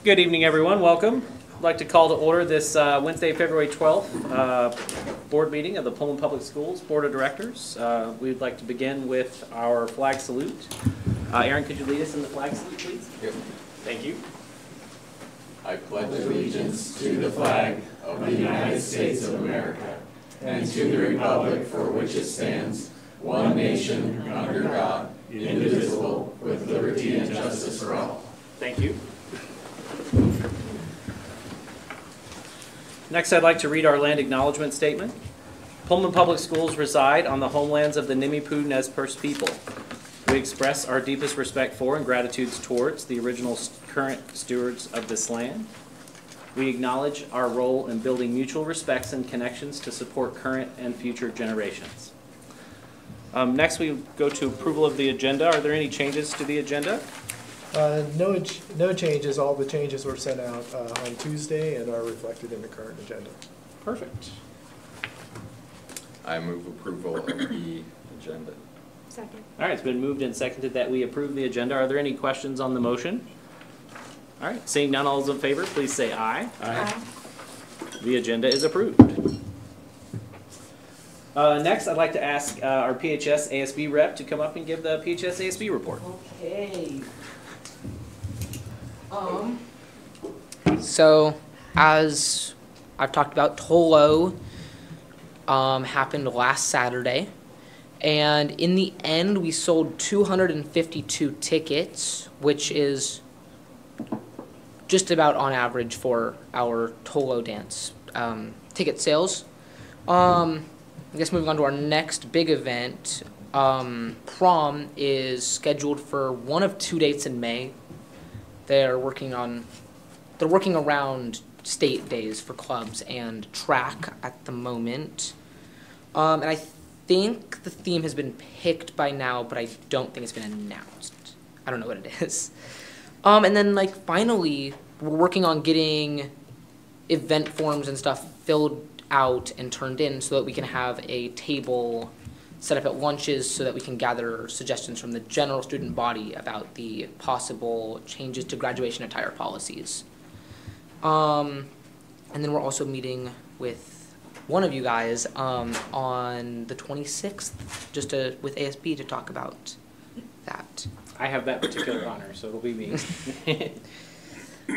Good evening, everyone. Welcome. I'd like to call to order this Wednesday, February 12th board meeting of the Pullman Public Schools Board of Directors. We'd like to begin with our flag salute. Aaron, could you lead us in the flag salute, please? Yep. Thank you. I pledge allegiance to the flag of the United States of America and to the republic for which it stands, one nation, under God, indivisible, with liberty and justice for all. Thank you. Next, I'd like to read our land acknowledgement statement. Pullman Public Schools reside on the homelands of the Nimiipuu Nez Perce people. We express our deepest respect for and gratitude towards the original current stewards of this land. We acknowledge our role in building mutual respects and connections to support current and future generations. Next, we go to approval of the agenda. Are there any changes to the agenda? No changes. All the changes were sent out on Tuesday and are reflected in the current agenda. Perfect. I move approval of the agenda. Second. All right, it's been moved and seconded that we approve the agenda. Are there any questions on the motion? All right, seeing none, all those in favor, please say aye. Aye. The agenda is approved. Next, I'd like to ask our PHS ASB rep to come up and give the PHS ASB report. Okay. So, as I've talked about, Tolo happened last Saturday, and in the end, we sold 252 tickets, which is just about on average for our Tolo dance ticket sales. I guess moving on to our next big event, prom is scheduled for one of 2 dates in May. They're working around state days for clubs and track at the moment. And I think the theme has been picked by now, but I don't think it's been announced. I don't know what it is. And then finally, we're working on getting event forms and stuff filled out and turned in so that we can have a table set up at lunches so that we can gather suggestions from the general student body about the possible changes to graduation attire policies. And then we're also meeting with one of you guys on the 26th, just with ASB to talk about that. I have that particular honor, so it'll be me.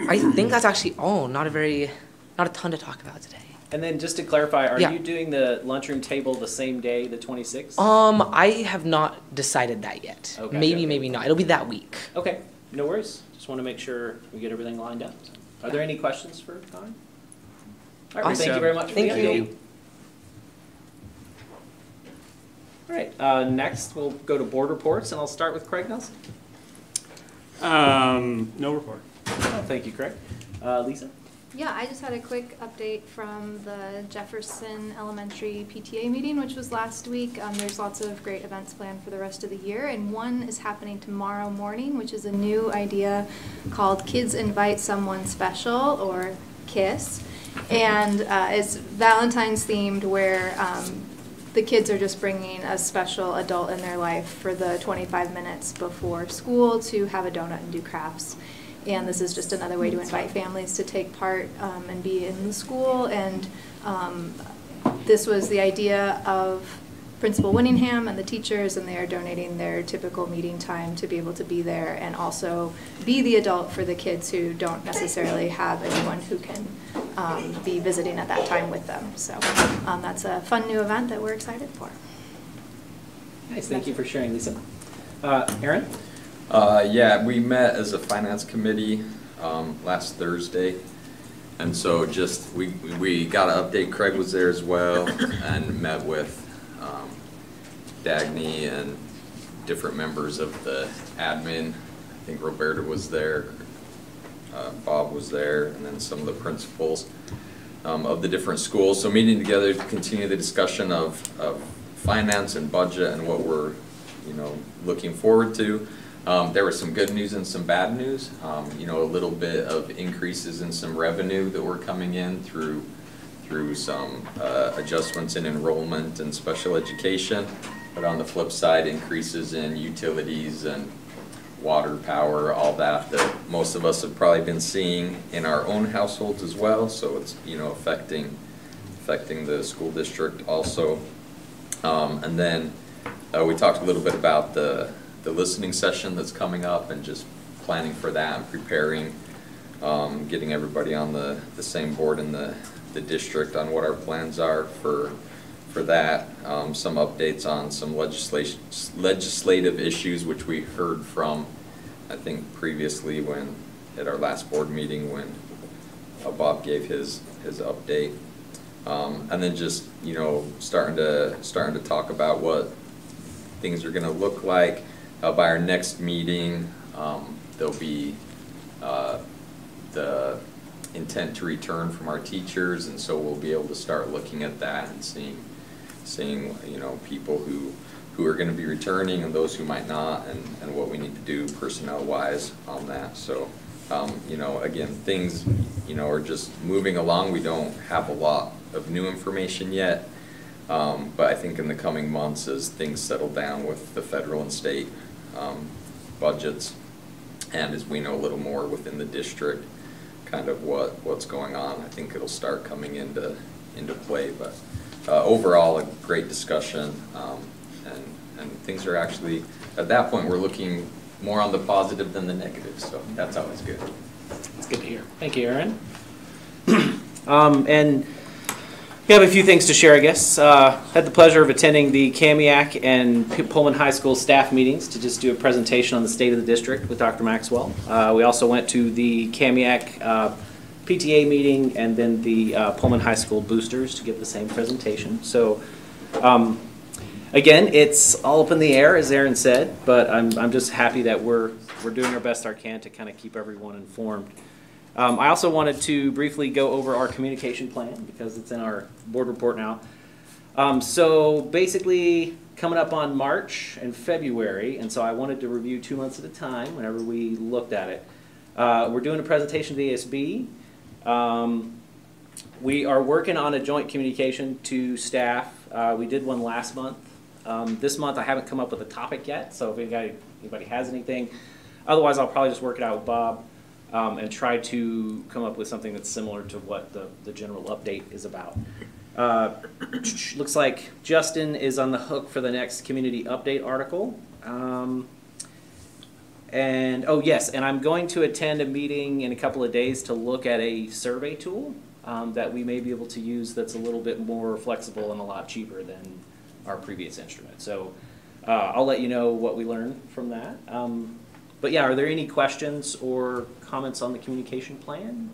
I think that's actually all. Not a ton to talk about today. And then just to clarify, are Yeah. you doing the lunchroom table the same day, the 26th? I have not decided that yet. Okay. Maybe not. It'll be that week. Okay, no worries. Just want to make sure we get everything lined up. Are there any questions for Connor? All right, well, thank you very much for the Thank update. you. All right, next we'll go to board reports, and I'll start with Craig Nelson. No report. Oh, thank you, Craig. Lisa? Yeah, I just had a quick update from the Jefferson Elementary PTA meeting, which was last week. There's lots of great events planned for the rest of the year, and one is happening tomorrow morning, which is a new idea called Kids Invite Someone Special, or KISS. And it's Valentine's themed, where the kids are just bringing a special adult in their life for the 25 minutes before school to have a donut and do crafts. And this is just another way to invite families to take part and be in the school. And this was the idea of Principal Winningham and the teachers, and they are donating their typical meeting time to be able to be there and also be the adult for the kids who don't necessarily have anyone who can be visiting at that time with them. So that's a fun new event that we're excited for. Nice, thank you for sharing, Lisa. Aaron? Yeah, we met as a finance committee last Thursday, and so just we got an update. Craig was there as well, and met with Dagny and different members of the admin. I think Roberta was there, Bob was there, and then some of the principals of the different schools. So meeting together to continue the discussion of finance and budget and what we're looking forward to. There was some good news and some bad news. A little bit of increases in some revenue that were coming in through some adjustments in enrollment and special education, but on the flip side, increases in utilities and water, power, all that most of us have probably been seeing in our own households as well. So it's, you know, affecting the school district also. And then we talked a little bit about the listening session that's coming up and just planning for that and preparing, getting everybody on the same board in the district on what our plans are for that. Some updates on some legislative issues which we heard from, I think previously when at our last board meeting when Bob gave his update. And then just, you know, starting to talk about what things are going to look like. By our next meeting, there'll be the intent to return from our teachers, and so we'll be able to start looking at that and seeing you know, people who are going to be returning and those who might not, and what we need to do personnel wise on that. So you know, again, things, you know, are just moving along. We don't have a lot of new information yet, but I think in the coming months as things settle down with the federal and state budgets, and as we know a little more within the district kind of what's going on, I think it'll start coming into play. But overall, a great discussion, and things are actually, at that point, we're looking more on the positive than the negative, so that's always good. It's good to hear. Thank you, Aaron. And we have a few things to share, I guess. Had the pleasure of attending the Kamiak and Pullman High School staff meetings to just do a presentation on the state of the district with Dr. Maxwell. We also went to the Kamiak PTA meeting and then the Pullman High School boosters to give the same presentation. So again, it's all up in the air, as Aaron said, but I'm just happy that we're doing our best I can to kind of keep everyone informed. I also wanted to briefly go over our communication plan because it's in our board report now. So basically coming up on March and February, and so I wanted to review 2 months at a time whenever we looked at it. We're doing a presentation to the ASB. We are working on a joint communication to staff. We did one last month. This month I haven't come up with a topic yet, so if anybody has anything, otherwise I'll probably just work it out with Bob. And try to come up with something that's similar to what the general update is about. Looks like Justin is on the hook for the next community update article. And oh yes, and I'm going to attend a meeting in a couple of days to look at a survey tool that we may be able to use that's a little bit more flexible and a lot cheaper than our previous instrument. So I'll let you know what we learn from that. But yeah, are there any questions or comments on the communication plan?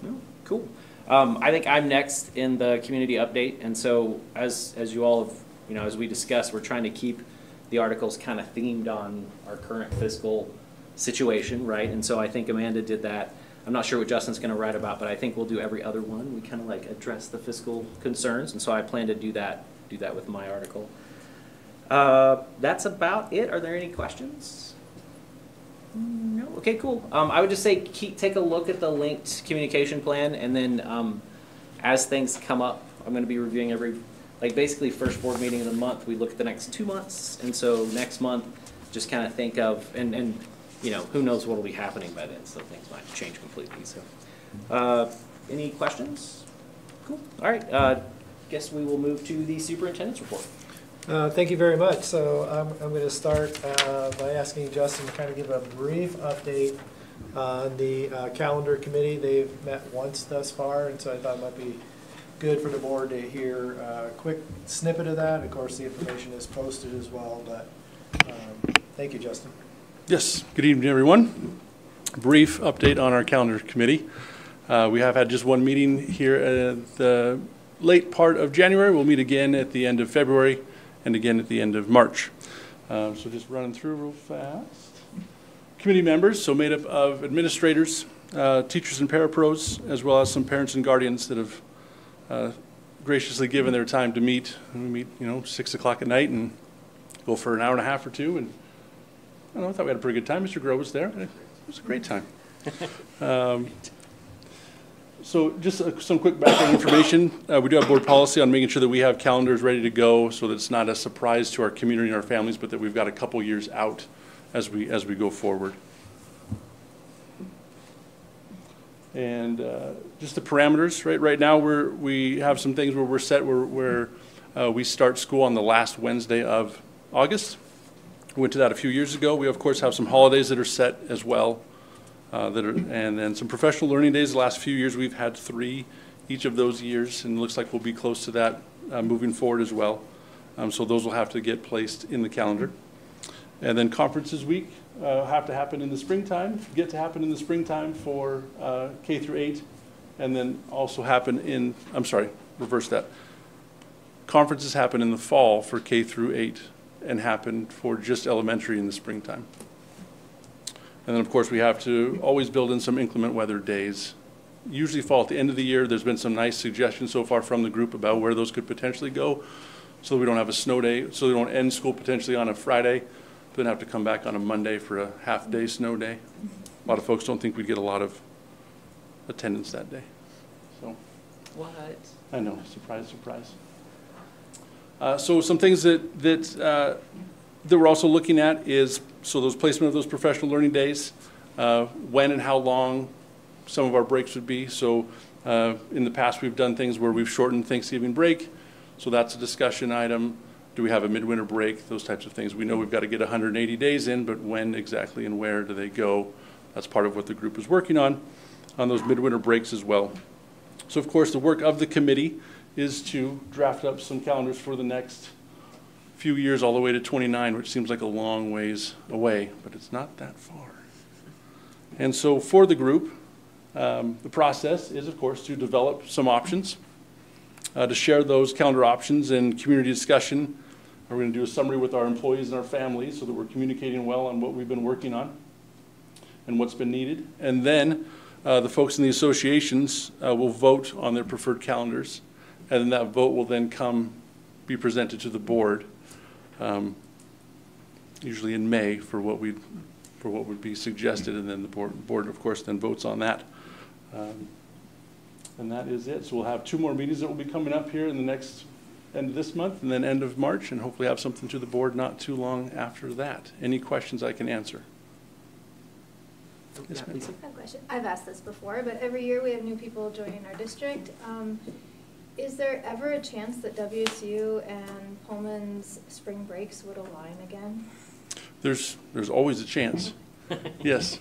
No? Cool. I think I'm next in the community update, and so as you all have, you know, as we discussed, we're trying to keep the articles kind of themed on our current fiscal situation, right? And so I think Amanda did that. I'm not sure what Justin's going to write about, but I think we'll do every other one. We kind of like address the fiscal concerns, and so I plan to do that with my article. That's about it. Are there any questions? No? Okay, cool. I would just say take a look at the linked communication plan, and then as things come up, I'm going to be reviewing basically first board meeting of the month, we look at the next 2 months, and so next month, just kind of think of, and you know, who knows what will be happening by then, so things might change completely. So, any questions? Cool. All right. Guess we will move to the superintendent's report. Thank you very much. So I'm going to start by asking Justin to kind of give a brief update on the calendar committee. They've met once thus far, and so I thought it might be good for the board to hear a quick snippet of that. Of course, the information is posted as well, but thank you, Justin. Yes, good evening, everyone. Brief update on our calendar committee. We have had just one meeting here at the late part of January. We'll meet again at the end of February and again at the end of March. So just running through real fast. Committee members, so made up of administrators, teachers and parapros, as well as some parents and guardians that have graciously given their time to meet. And we meet, 6 o'clock at night and go for an hour and a half or two. And I don't know, I thought we had a pretty good time. Mr. Grove was there. It was a great time. So just some quick background information. We do have board policy on making sure that we have calendars ready to go so that it's not a surprise to our community and our families, but that we've got a couple years out as we go forward. And just the parameters, right? Right now we have some things where we're set where we start school on the last Wednesday of August. We went to that a few years ago. We of course have some holidays that are set as well, and then some professional learning days. The last few years we've had 3 each of those years, and it looks like we'll be close to that moving forward as well. So those will have to get placed in the calendar. And then conferences week have to happen in the springtime, get to happen in the springtime for K through 8, and then also happen in, I'm sorry, reverse that. Conferences happen in the fall for K through 8 and happen for just elementary in the springtime. And then of course we have to always build in some inclement weather days. Usually fall at the end of the year. There's been some nice suggestions so far from the group about where those could potentially go, so we don't have a snow day, so they don't end school potentially on a Friday, then have to come back on a Monday for a half-day snow day. A lot of folks don't think we'd get a lot of attendance that day. So, What? I know, surprise, surprise. So some things that we're also looking at is, so those placement of those professional learning days, when and how long some of our breaks would be. So in the past, we've done things where we've shortened Thanksgiving break. So that's a discussion item. Do we have a midwinter break? Those types of things. We know we've got to get 180 days in, but when exactly and where do they go? That's part of what the group is working on those midwinter breaks as well. So of course, the work of the committee is to draft up some calendars for the next few years all the way to 29, which seems like a long ways away, but it's not that far. And so for the group, the process is, of course, to develop some options, to share those calendar options in community discussion. We're going to do a summary with our employees and our families so that we're communicating well on what we've been working on and what's been needed. And then the folks in the associations will vote on their preferred calendars, and then that vote will then be presented to the board, usually in May for what would be suggested, and then the board of course then votes on that. And that is it. So we'll have 2 more meetings that will be coming up here in the next end of this month and then end of March, and hopefully have something to the board not too long after that. Any questions I can answer? Yes, ma'am. I have a question. I've asked this before, but every year we have new people joining our district. Is there ever a chance that WSU and Pullman's spring breaks would align again? There's always a chance. Yes.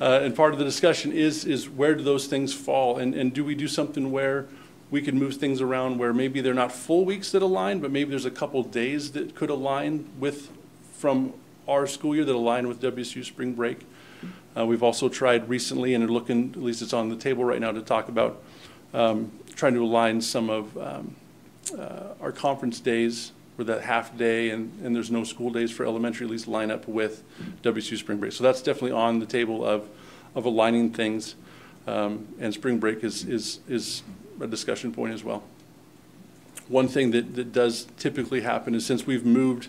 And part of the discussion is where do those things fall? And do we do something where we can move things around where maybe they're not full weeks that align, but maybe there's a couple days that could align from our school year that align with WSU spring break? We've also tried recently, and are looking, at least it's on the table right now, to talk about trying to align some of our conference days where that half day and there's no school days for elementary, at least line up with WSU spring break. So that's definitely on the table of aligning things, and spring break is a discussion point as well. One thing that does typically happen is, since we've moved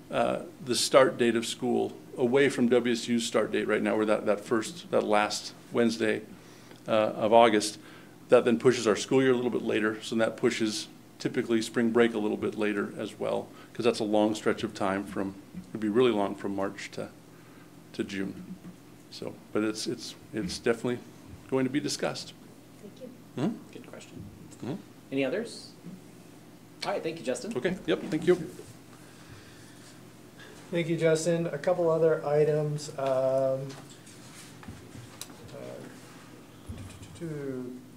the start date of school away from WSU's start date right now, where that last Wednesday of August, that then pushes our school year a little bit later. So that pushes typically spring break a little bit later as well, because that's a long stretch of time it'd be really long from March to June. So, but it's definitely going to be discussed. Thank you. Mm-hmm. Good question. Mm-hmm. Any others? All right, thank you, Justin. Okay, yep, thank you. Thank you, Justin. A couple other items.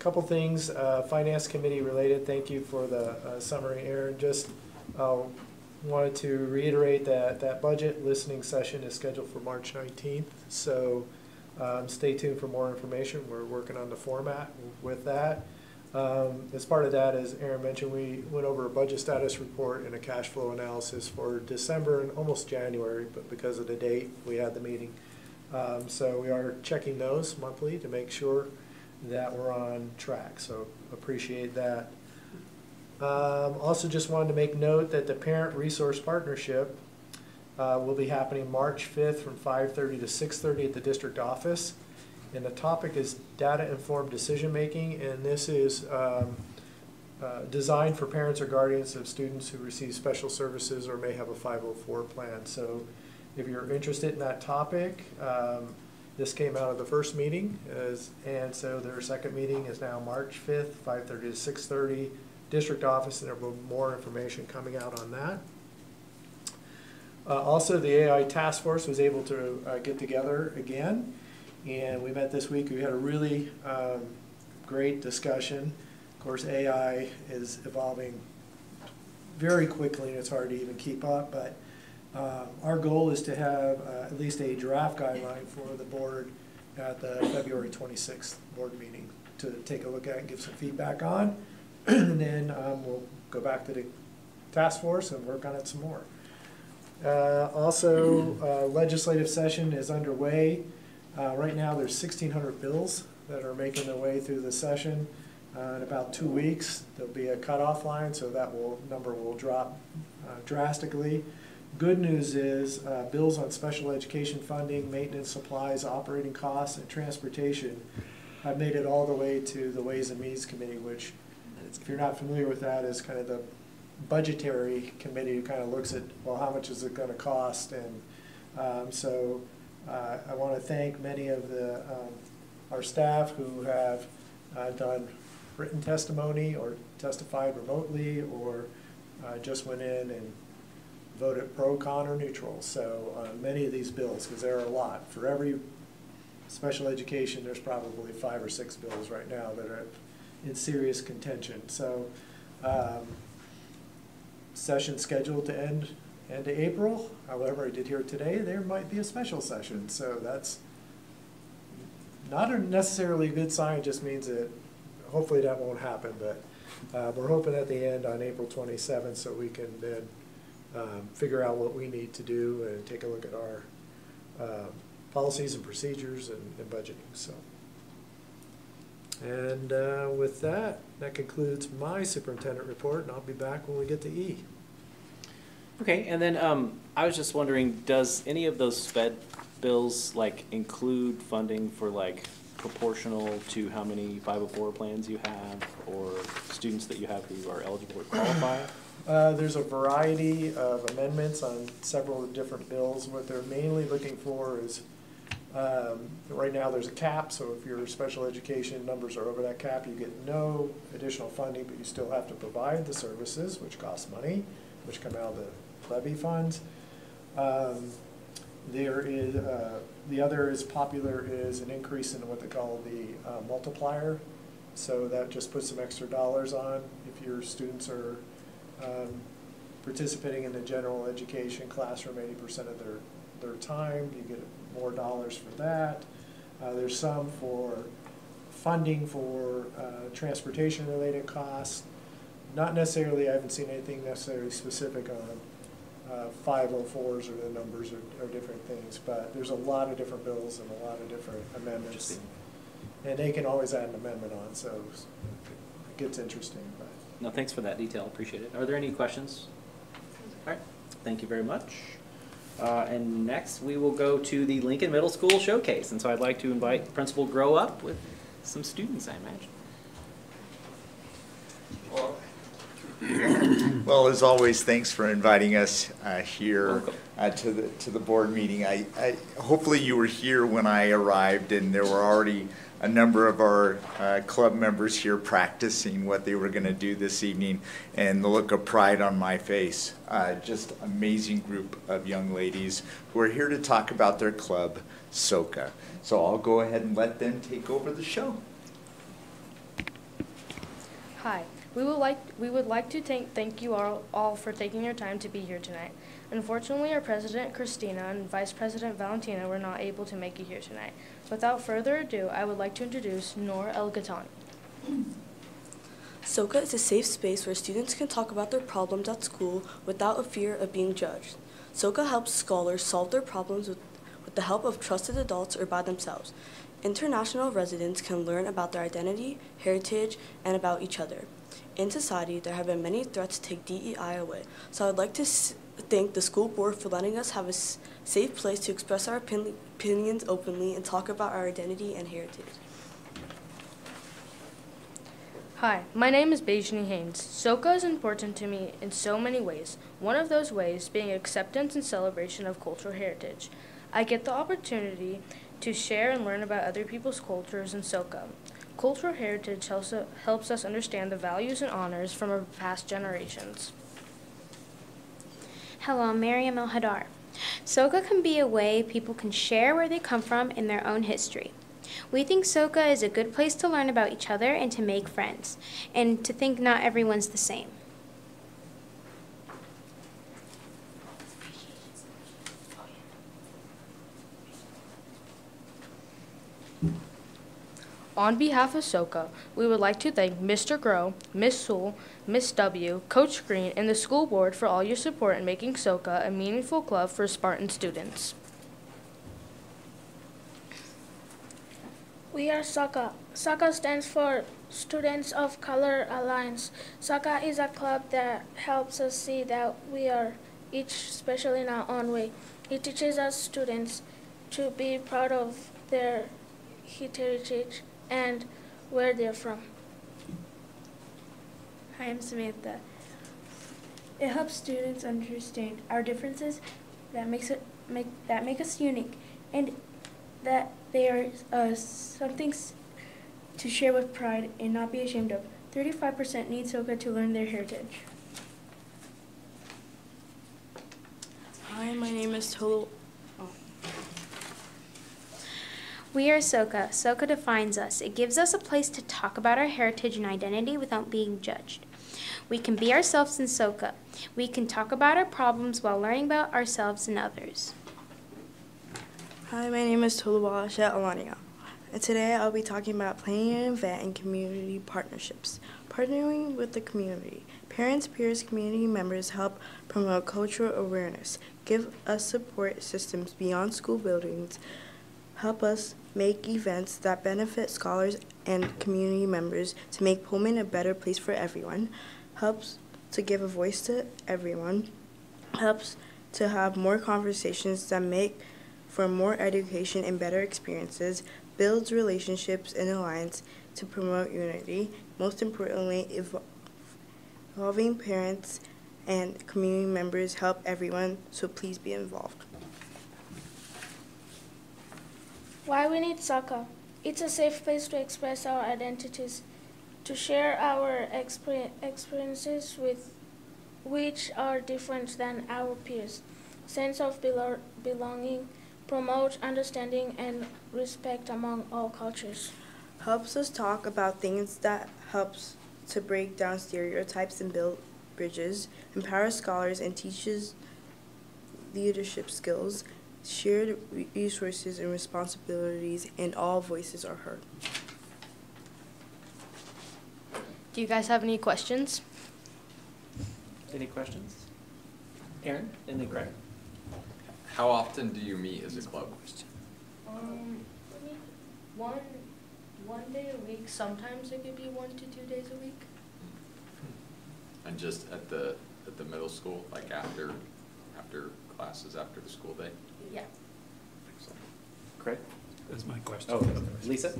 Couple things, Finance Committee related. Thank you for the summary, Aaron. Just wanted to reiterate that budget listening session is scheduled for March 19th. So stay tuned for more information. We're working on the format with that. As part of that, as Aaron mentioned, we went over a budget status report and a cash flow analysis for December and almost January, but because of the date, we had the meeting. So we are checking those monthly to make sure that we're on track, so appreciate that. Also just wanted to make note that the Parent Resource Partnership will be happening March 5th from 5:30 to 6:30 at the district office. And the topic is data-informed decision-making, and this is designed for parents or guardians of students who receive special services or may have a 504 plan. So if you're interested in that topic. This came out of the first meeting, and so their second meeting is now March 5th, 5:30 to 6:30, district office, and there will be more information coming out on that. Also, the AI task force was able to get together again, and we met this week. We had a really great discussion. Of course, AI is evolving very quickly, and it's hard to even keep up, but our goal is to have at least a draft guideline for the board at the February 26th board meeting to take a look at and give some feedback on. And then we'll go back to the task force and work on it some more. Also, legislative session is underway. Right now, there's 1,600 bills that are making their way through the session. In about 2 weeks, there'll be a cutoff line, so that number will drop drastically. Good news is bills on special education funding, maintenance, supplies, operating costs, and transportation have made it all the way to the Ways and Means Committee, which, if you're not familiar with that, is kind of the budgetary committee who kind of looks at, well, how much is it going to cost? And so I want to thank many of our staff who have done written testimony or testified remotely or just went in and voted pro, con, or neutral. So many of these bills, because there are a lot. For every special education, there's probably 5 or 6 bills right now that are in serious contention. So session scheduled to end of April. However, I did hear today there might be a special session. So that's not necessarily a good sign. It just means that hopefully that won't happen. But we're hoping at the end on April 27th so we can then figure out what we need to do and take a look at our policies and procedures and budgeting. So, and with that, that concludes my superintendent report, and I'll be back when we get to E. Okay, and then I was just wondering, does any of those sped bills like include funding for like proportional to how many 504 plans you have or students that you have who are eligible to qualify? There's a variety of amendments on several different bills. What they're mainly looking for is, right now there's a cap, so if your special education numbers are over that cap, you get no additional funding, but you still have to provide the services, which cost money, which come out of the levy funds. There is, the other is popular is an increase in what they call the multiplier. So that just puts some extra dollars on if your students are participating in the general education classroom 80% of their time. You get more dollars for that. There's some for funding for transportation related costs. Not necessarily, I haven't seen anything necessarily specific on 504s or the numbers or different things, but there's a lot of different bills and a lot of different amendments. And they can always add an amendment on, so it gets interesting. But. No, thanks for that detail. Appreciate it. Are there any questions? All right. Thank you very much. And next we will go to the Lincoln Middle School Showcase. And so I'd like to invite Principal Grow Up with some students, I imagine. Well, as always, thanks for inviting us here to the board meeting. Hopefully you were here when I arrived, and there were already a number of our club members here practicing what they were going to do this evening, and the look of pride on my face. Just amazing group of young ladies who are here to talk about their club, SOCA. So I'll go ahead and let them take over the show. Hi. We would like to thank you all for taking your time to be here tonight. Unfortunately, our President Christina and Vice President Valentina were not able to make it here tonight. Without further ado, I would like to introduce Noor El Ghatani. SOCA is a safe space where students can talk about their problems at school without a fear of being judged. SOCA helps scholars solve their problems with the help of trusted adults or by themselves. International residents can learn about their identity, heritage, and about each other. In society, there have been many threats to take DEI away, so I'd like to thank the school board for letting us have a safe place to express our opinions openly and talk about our identity and heritage. Hi, my name is Bejani Haynes. SOCA is important to me in so many ways, one of those ways being acceptance and celebration of cultural heritage. I get the opportunity to share and learn about other people's cultures in SOCA. Cultural heritage helps us understand the values and honors from our past generations. Hello, I'm Mariam El-Hadar. SOCA can be a way people can share where they come from in their own history. We think SOCA is a good place to learn about each other and to make friends, and to think not everyone's the same. On behalf of SOCA, we would like to thank Mr. Groh, Ms. Sewell, Ms. W., Coach Green, and the school board for all your support in making SOCA a meaningful club for Spartan students. We are SOCA. SOCA stands for Students of Color Alliance. SOCA is a club that helps us see that we are each special in our own way. It teaches us students to be proud of their heritage and where they're from. Hi, I'm Samantha. It helps students understand our differences that make us unique, and that they are something to share with pride and not be ashamed of. 35% need SOCA to learn their heritage. Hi, my name is Tolu. We are SOCA. SOCA defines us. It gives us a place to talk about our heritage and identity without being judged. We can be ourselves in SOCA. We can talk about our problems while learning about ourselves and others. Hi, my name is Toluwala Alania, and today I'll be talking about planning an event and community partnerships. Partnering with the community. Parents, peers, community members help promote cultural awareness, give us support systems beyond school buildings, help us make events that benefit scholars and community members to make Pullman a better place for everyone, helps to give a voice to everyone, helps to have more conversations that make for more education and better experiences, builds relationships and alliance to promote unity, most importantly, involving parents and community members help everyone, so please be involved. Why we need SOCA? It's a safe place to express our identities, to share our experiences with which are different than our peers, sense of belonging, promote understanding and respect among all cultures. Helps us talk about things that helps to break down stereotypes and build bridges, empower scholars and teaches leadership skills, shared resources and responsibilities, and all voices are heard. Do you guys have any questions? Any questions? Aaron and then Greg. How often do you meet as a club? One day a week. Sometimes it could be 1 to 2 days a week. And just at the middle school, like after classes, after the school day? Yeah. Excellent. Craig? That's my question. Oh, Lisa?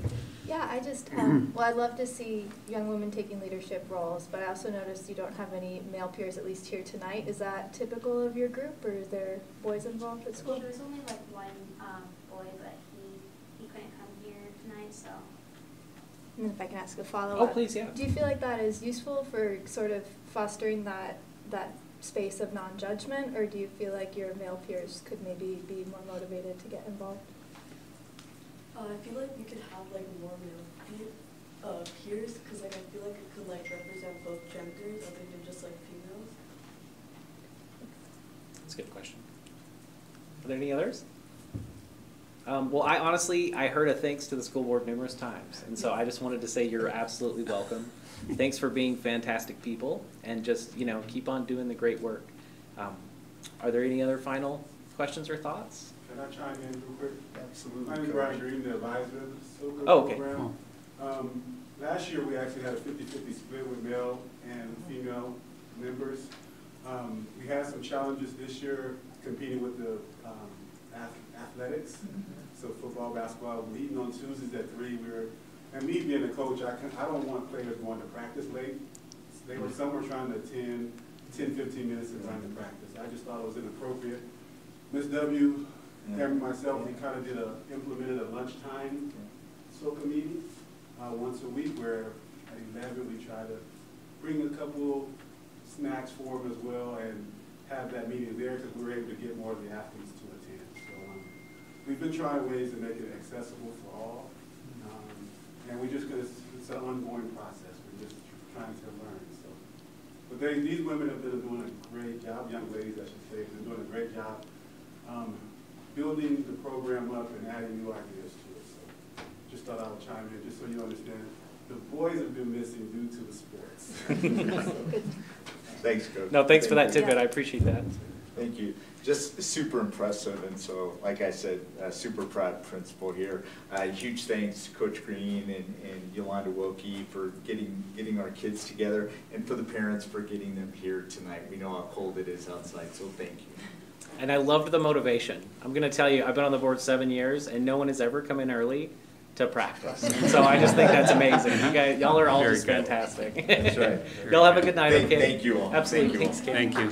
Yeah, I just, well, I'd love to see young women taking leadership roles, but I also noticed you don't have any male peers, at least here tonight. Is that typical of your group, or is there boys involved at school? There was only like one boy, but he couldn't come here tonight, so. And if I can ask a follow-up. Oh, please, yeah. Do you feel like that is useful for sort of fostering that space of non-judgment, or do you feel like your male peers could maybe be more motivated to get involved? I feel like we could have like more male peers, because like I feel like it could like represent both genders other than just like females. That's a good question. Are there any others? Well, I heard a thanks to the school board numerous times, and so I just wanted to say you're absolutely welcome. Thanks for being fantastic people, and just, keep on doing the great work. Are there any other final questions or thoughts? Can I chime in real quick? Absolutely. My name is Roger Green, the advisor of the SOCA okay. program. Last year, we actually had a 50-50 split with male and female members. We had some challenges this year competing with the athletics. So football, basketball, meeting on Tuesdays at 3. We were And me being a coach, I don't want players going to practice late. Some were trying to attend 10, 15 minutes and run to practice. I just thought it was inappropriate. Ms. W. and myself, we kind of implemented a lunchtime SOCA meeting once a week where at 11 we try to bring a couple snacks for them as well and have that meeting there because we were able to get more of the athletes to attend. So we've been trying ways to make it accessible for all. And we just, it's an ongoing process. We're just trying to learn. So, but these women have been doing a great job, young ladies I should say, have been doing a great job building the program up and adding new ideas to it. So just thought I would chime in just so you understand. The boys have been missing due to the sports. So, Thanks, Coach. No, thanks for that tidbit. I appreciate that. Thank you. Just super impressive, and so, like I said, super proud principal here. Huge thanks to Coach Green and Yolanda Wilkie for getting our kids together, and for the parents for getting them here tonight. We know how cold it is outside, so thank you. And I loved the motivation. I'm going to tell you, I've been on the board 7 years, and no one has ever come in early to practice. So I just think that's amazing. You guys, y'all are all Very just good. fantastic. That's right. Y'all have a good night, okay? Thank you all. Absolutely. Thank you all. Thanks, Kate. Thank you.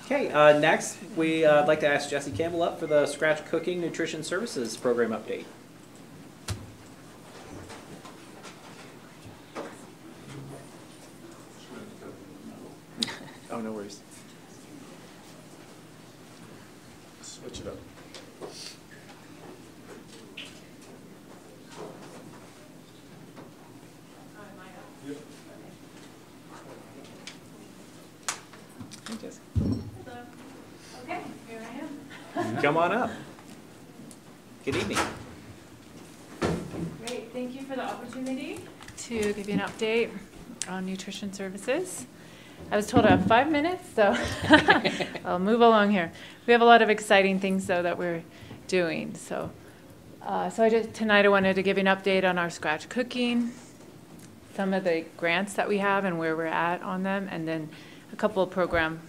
Okay, next, we'd like to ask Jesse Campbell up for the Scratch Cooking Nutrition Services Program update. Oh, no worries. switch it up. Yep. Hey, Jesse. Hello. Okay, here I am. Come on up. Good evening. Great, thank you for the opportunity to give you an update on nutrition services. I was told I have 5 minutes, so I'll move along here. We have a lot of exciting things, though, that we're doing. So tonight I wanted to give you an update on our Scratch Cooking, some of the grants that we have and where we're at on them, and then a couple of program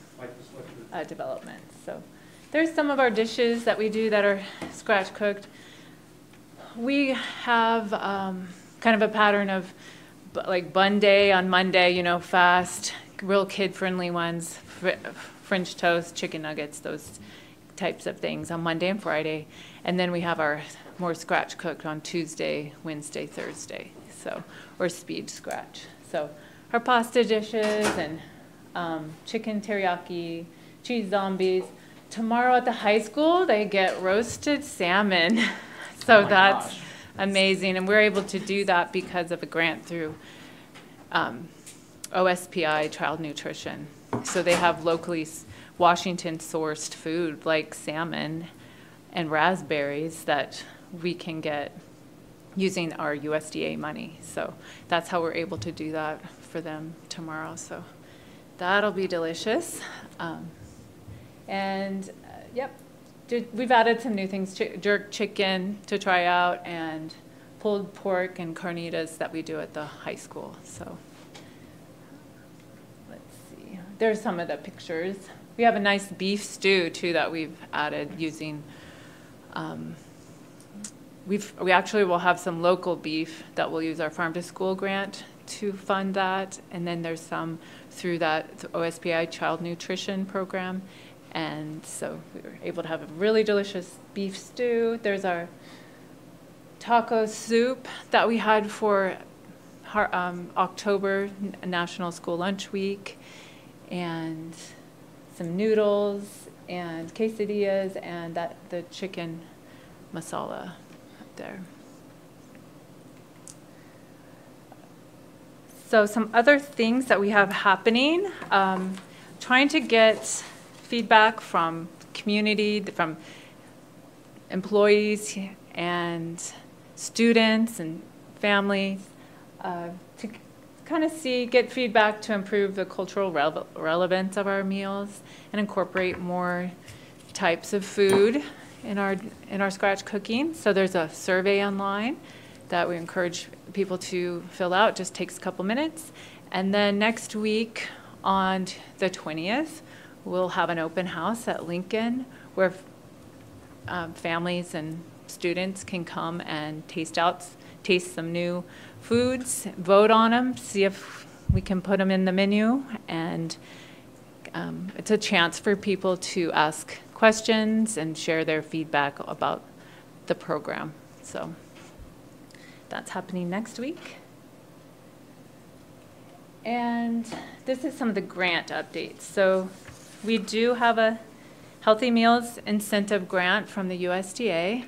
developments. So there's some of our dishes that we do that are scratch cooked. We have kind of a pattern of like bun day on Monday, you know, fast, real kid-friendly ones, French toast, chicken nuggets, those types of things on Monday and Friday. And then we have our more scratch cooked on Tuesday, Wednesday, Thursday, so, or speed scratch. So our pasta dishes and chicken teriyaki, cheese zombies. Tomorrow at the high school, they get roasted salmon. So that's amazing. And we're able to do that because of a grant through OSPI Child Nutrition. So they have locally Washington sourced food like salmon and raspberries that we can get using our USDA money. So that's how we're able to do that for them tomorrow. So that'll be delicious. Yep, we've added some new things, jerk chicken to try out, and pulled pork and carnitas that we do at the high school. So let's see, there's some of the pictures. We have a nice beef stew too that we've added using, we actually will have some local beef that we'll use our farm to school grant to fund that, and then there's some through that OSPI Child Nutrition Program. And so we were able to have a really delicious beef stew. There's our taco soup that we had for October National School Lunch Week, and some noodles and quesadillas, and the chicken masala up there. So some other things that we have happening, trying to get feedback from community, from employees and students and families to kind of get feedback to improve the cultural relevance of our meals and incorporate more types of food in our scratch cooking. So there's a survey online that we encourage people to fill out. It just takes a couple minutes. And then next week on the 20th, we'll have an open house at Lincoln where families and students can come and taste some new foods, vote on them, see if we can put them in the menu, and it's a chance for people to ask questions and share their feedback about the program. So that's happening next week. And this is some of the grant updates. So we do have a Healthy Meals Incentive Grant from the USDA.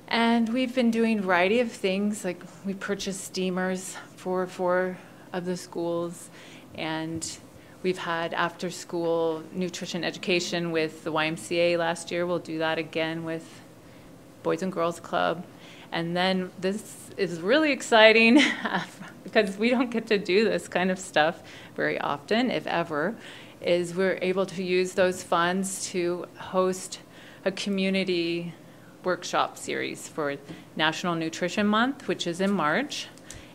And we've been doing a variety of things, like we purchased steamers for 4 of the schools, and we've had after-school nutrition education with the YMCA last year. We'll do that again with Boys and Girls Club. And then this is really exciting because we don't get to do this kind of stuff very often, if ever, is we're able to use those funds to host a community workshop series for National Nutrition Month, which is in March.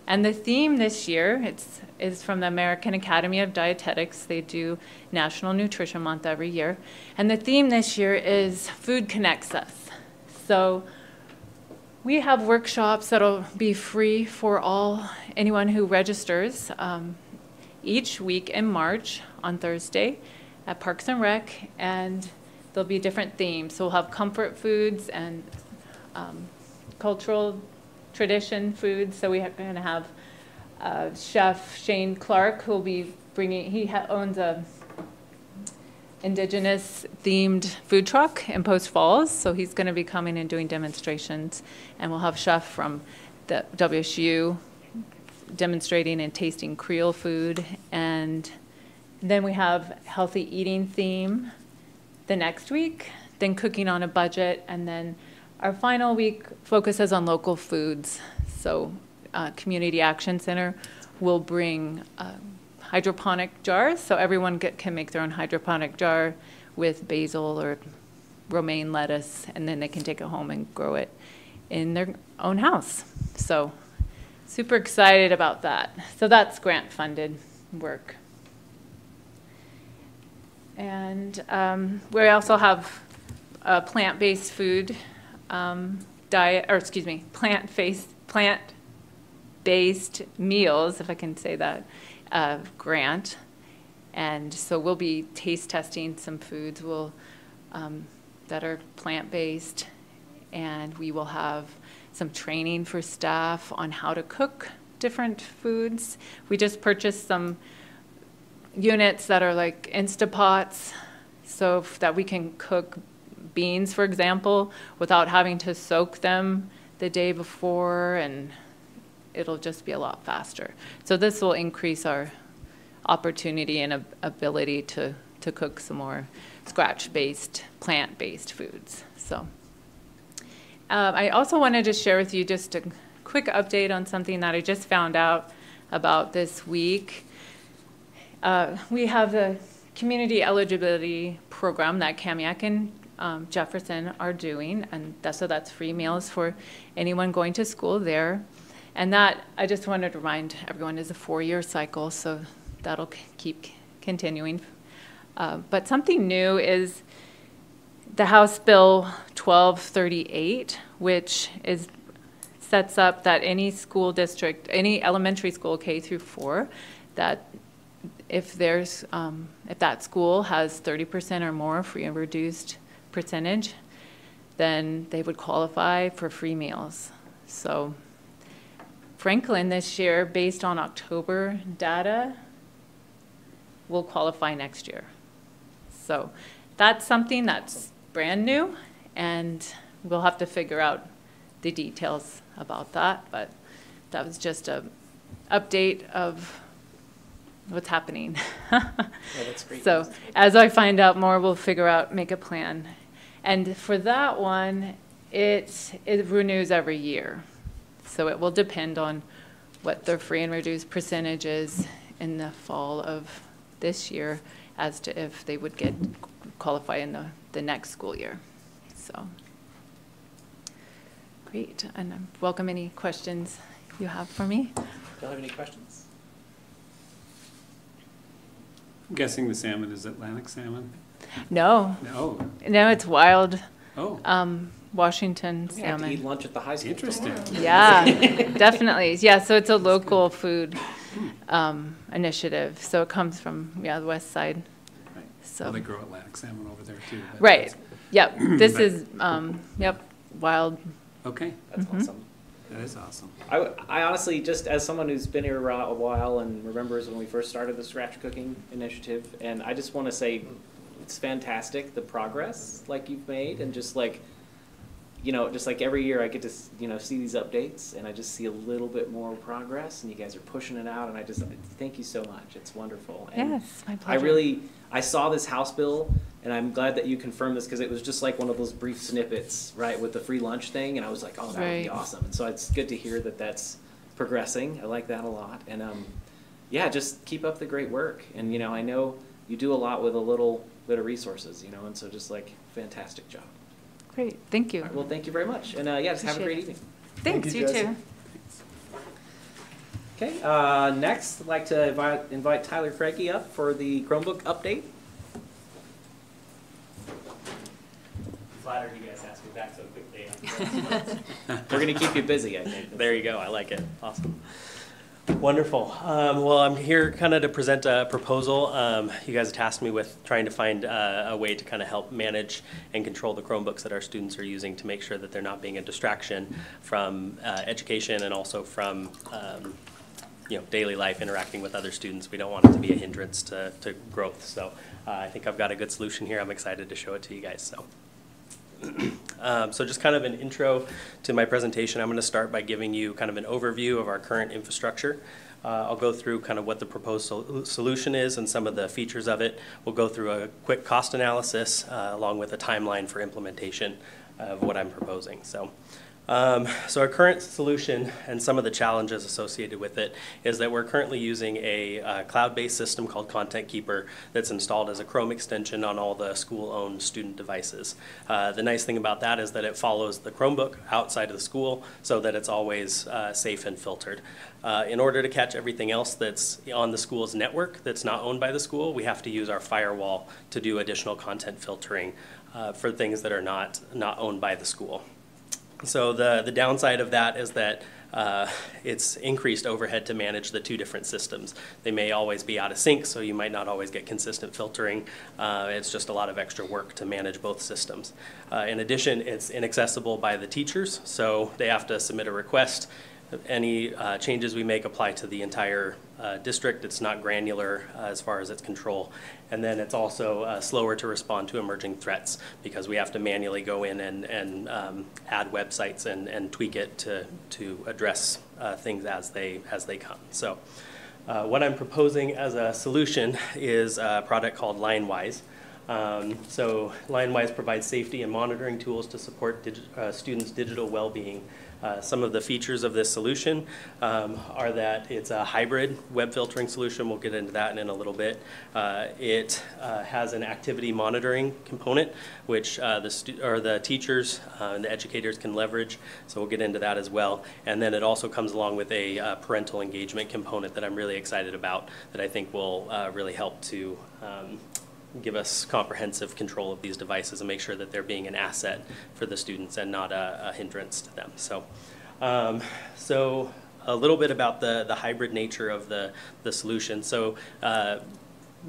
And the theme this year is from the American Academy of Dietetics. They do National Nutrition Month every year. And the theme this year is Food Connects Us. So we have workshops that'll be free for anyone who registers each week in March on Thursday at Parks and Rec, and there'll be different themes. So we'll have comfort foods and cultural tradition foods. So we're going to have Chef Shane Clark, who will be bringing, he owns a indigenous themed food truck in Post Falls. So he's going to be coming and doing demonstrations. And we'll have chef from the WSU demonstrating and tasting Creole food. And then we have healthy eating theme the next week, then cooking on a budget, and then our final week focuses on local foods. So Community Action Center will bring hydroponic jars, so everyone can make their own hydroponic jar with basil or romaine lettuce, and then they can take it home and grow it in their own house. So super excited about that. So that's grant funded work. And we also have a plant-based food diet, or excuse me, plant-based meals, if I can say that, grant. And so we'll be taste testing some foods that are plant-based, and we will have some training for staff on how to cook different foods. We just purchased some units that are like Instapots, so that we can cook beans, for example, without having to soak them the day before, and it'll just be a lot faster. So this will increase our opportunity and ability to cook some more scratch-based, plant-based foods. So I also wanted to share with you just a quick update on something that I just found out about this week. We have the community eligibility program that Kamiak and Jefferson are doing, and so that's free meals for anyone going to school there. And that, I just wanted to remind everyone, is a 4-year cycle, so that'll keep continuing. But something new is the House Bill 1238, which sets up that any school district, any elementary school K through 4, that if that school has 30% or more free and reduced percentage, then they would qualify for free meals. So Franklin this year, based on October data, will qualify next year. So that's something that's brand new, and we'll have to figure out the details about that, but that was just an update of what's happening. Yeah, that's great. So as I find out more, we'll figure out, make a plan. And for that one, it renews every year. So it will depend on what their free and reduced percentage is in the fall of this year as to if they would qualify in the next school year. So great, and I welcome any questions you have for me. Do you have any questions? I'm guessing the salmon is Atlantic salmon. No, No. no, it's wild. Oh. Washington We have to eat salmon. lunch at the high school. Interesting. Yeah, definitely. Yeah, so it's a local food initiative. So it comes from the west side. Right. So Well, they grow Atlantic salmon over there too. but right. that's- Yep. This But- is wild. Okay, That's awesome. that is awesome. I honestly, just as someone who's been here a while and remembers when we first started the scratch cooking initiative, and I just want to say it's fantastic, the progress like you've made, and just like, just like every year I get to, see these updates, and I just see a little bit more progress, and you guys are pushing it out, and I just thank you so much. It's wonderful. And Yes, my pleasure. I saw this House bill, and I'm glad that you confirmed this, because it was just like one of those brief snippets, right, with the free lunch thing, and I was like, oh, that would be Right. awesome. And so it's good to hear that that's progressing. I like that a lot. And just keep up the great work. And I know you do a lot with a little bit of resources, and so just like fantastic job. Great. Thank you. All right, well, thank you very much. And just have a great Appreciate evening. Thanks. you, You Jesse. too. Okay, next, I'd like to invite Tyler Craigie up for the Chromebook update. Flattered you guys asked me back so quickly. We're going to keep you busy, I think. There you go. I like it. Awesome. Wonderful. Well, I'm here kind of to present a proposal. You guys tasked me with trying to find a way to kind of help manage and control the Chromebooks that our students are using to make sure that they're not being a distraction from education and also from daily life interacting with other students. We don't want it to be a hindrance to growth. So I think I've got a good solution here. I'm excited to show it to you guys. So just kind of an intro to my presentation. I'm going to start by giving you kind of an overview of our current infrastructure. I'll go through kind of what the proposed solution is and some of the features of it. We'll go through a quick cost analysis along with a timeline for implementation of what I'm proposing. So our current solution and some of the challenges associated with it is that we're currently using a cloud-based system called Content Keeper that's installed as a Chrome extension on all the school-owned student devices. The nice thing about that is that it follows the Chromebook outside of the school so that it's always safe and filtered. In order to catch everything else that's on the school's network that's not owned by the school, we have to use our firewall to do additional content filtering for things that are not owned by the school. So the downside of that is that it's increased overhead to manage the two different systems. They may always be out of sync, so you might not always get consistent filtering. It's just a lot of extra work to manage both systems. In addition, it's inaccessible by the teachers, so they have to submit a request. Any changes we make apply to the entire district. It's not granular as far as its control. And then it's also slower to respond to emerging threats because we have to manually go in and add websites and tweak it to address things as they come. So what I'm proposing as a solution is a product called LineWise. So LineWise provides safety and monitoring tools to support students' digital well-being. Some of the features of this solution are that it's a hybrid web filtering solution. We'll get into that in a little bit. It has an activity monitoring component, which the teachers and the educators can leverage. So we'll get into that as well. And then it also comes along with a parental engagement component that I'm really excited about that I think will really help to give us comprehensive control of these devices and make sure that they're being an asset for the students and not a hindrance to them. So a little bit about the hybrid nature of the solution. So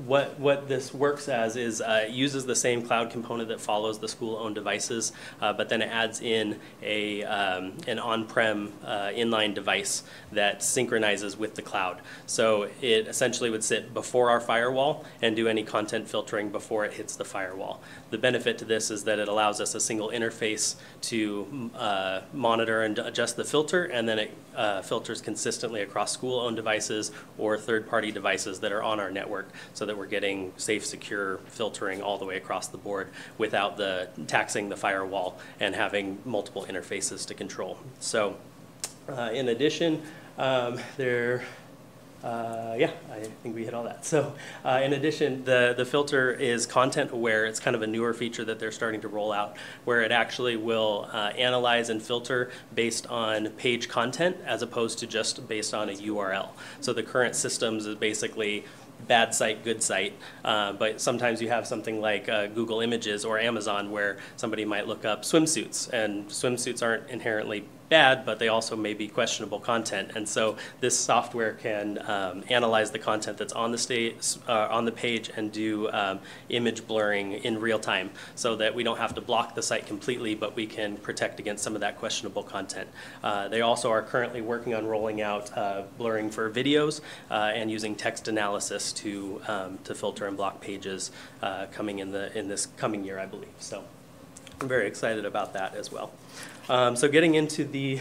what this works as is it uses the same cloud component that follows the school-owned devices, but then it adds in an on-prem inline device that synchronizes with the cloud. So it essentially would sit before our firewall and do any content filtering before it hits the firewall. The benefit to this is that it allows us a single interface to monitor and adjust the filter, and then it filters consistently across school-owned devices or third-party devices that are on our network, so that we're getting safe, secure filtering all the way across the board without taxing the firewall and having multiple interfaces to control. So in addition, I think we hit all that. So in addition, the filter is content aware. It's kind of a newer feature that they're starting to roll out where it actually will analyze and filter based on page content as opposed to just based on a URL. So the current systems is basically bad site, good site, but sometimes you have something like Google Images or Amazon where somebody might look up swimsuits, and swimsuits aren't inherently bad, but they also may be questionable content. And so this software can analyze the content that's on the page and do image blurring in real time, so that we don't have to block the site completely, but we can protect against some of that questionable content. They also are currently working on rolling out blurring for videos and using text analysis to filter and block pages coming in this coming year, I believe. So I'm very excited about that as well. So getting into the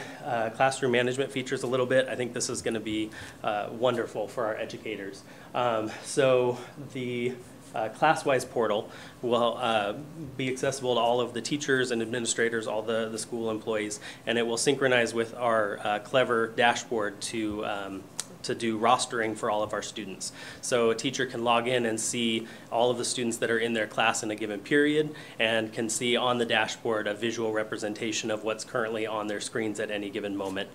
classroom management features a little bit, I think this is going to be wonderful for our educators. So the class-wise portal will be accessible to all of the teachers and administrators, all the school employees, and it will synchronize with our Clever dashboard to do rostering for all of our students. So a teacher can log in and see all of the students that are in their class in a given period, and can see on the dashboard a visual representation of what's currently on their screens at any given moment.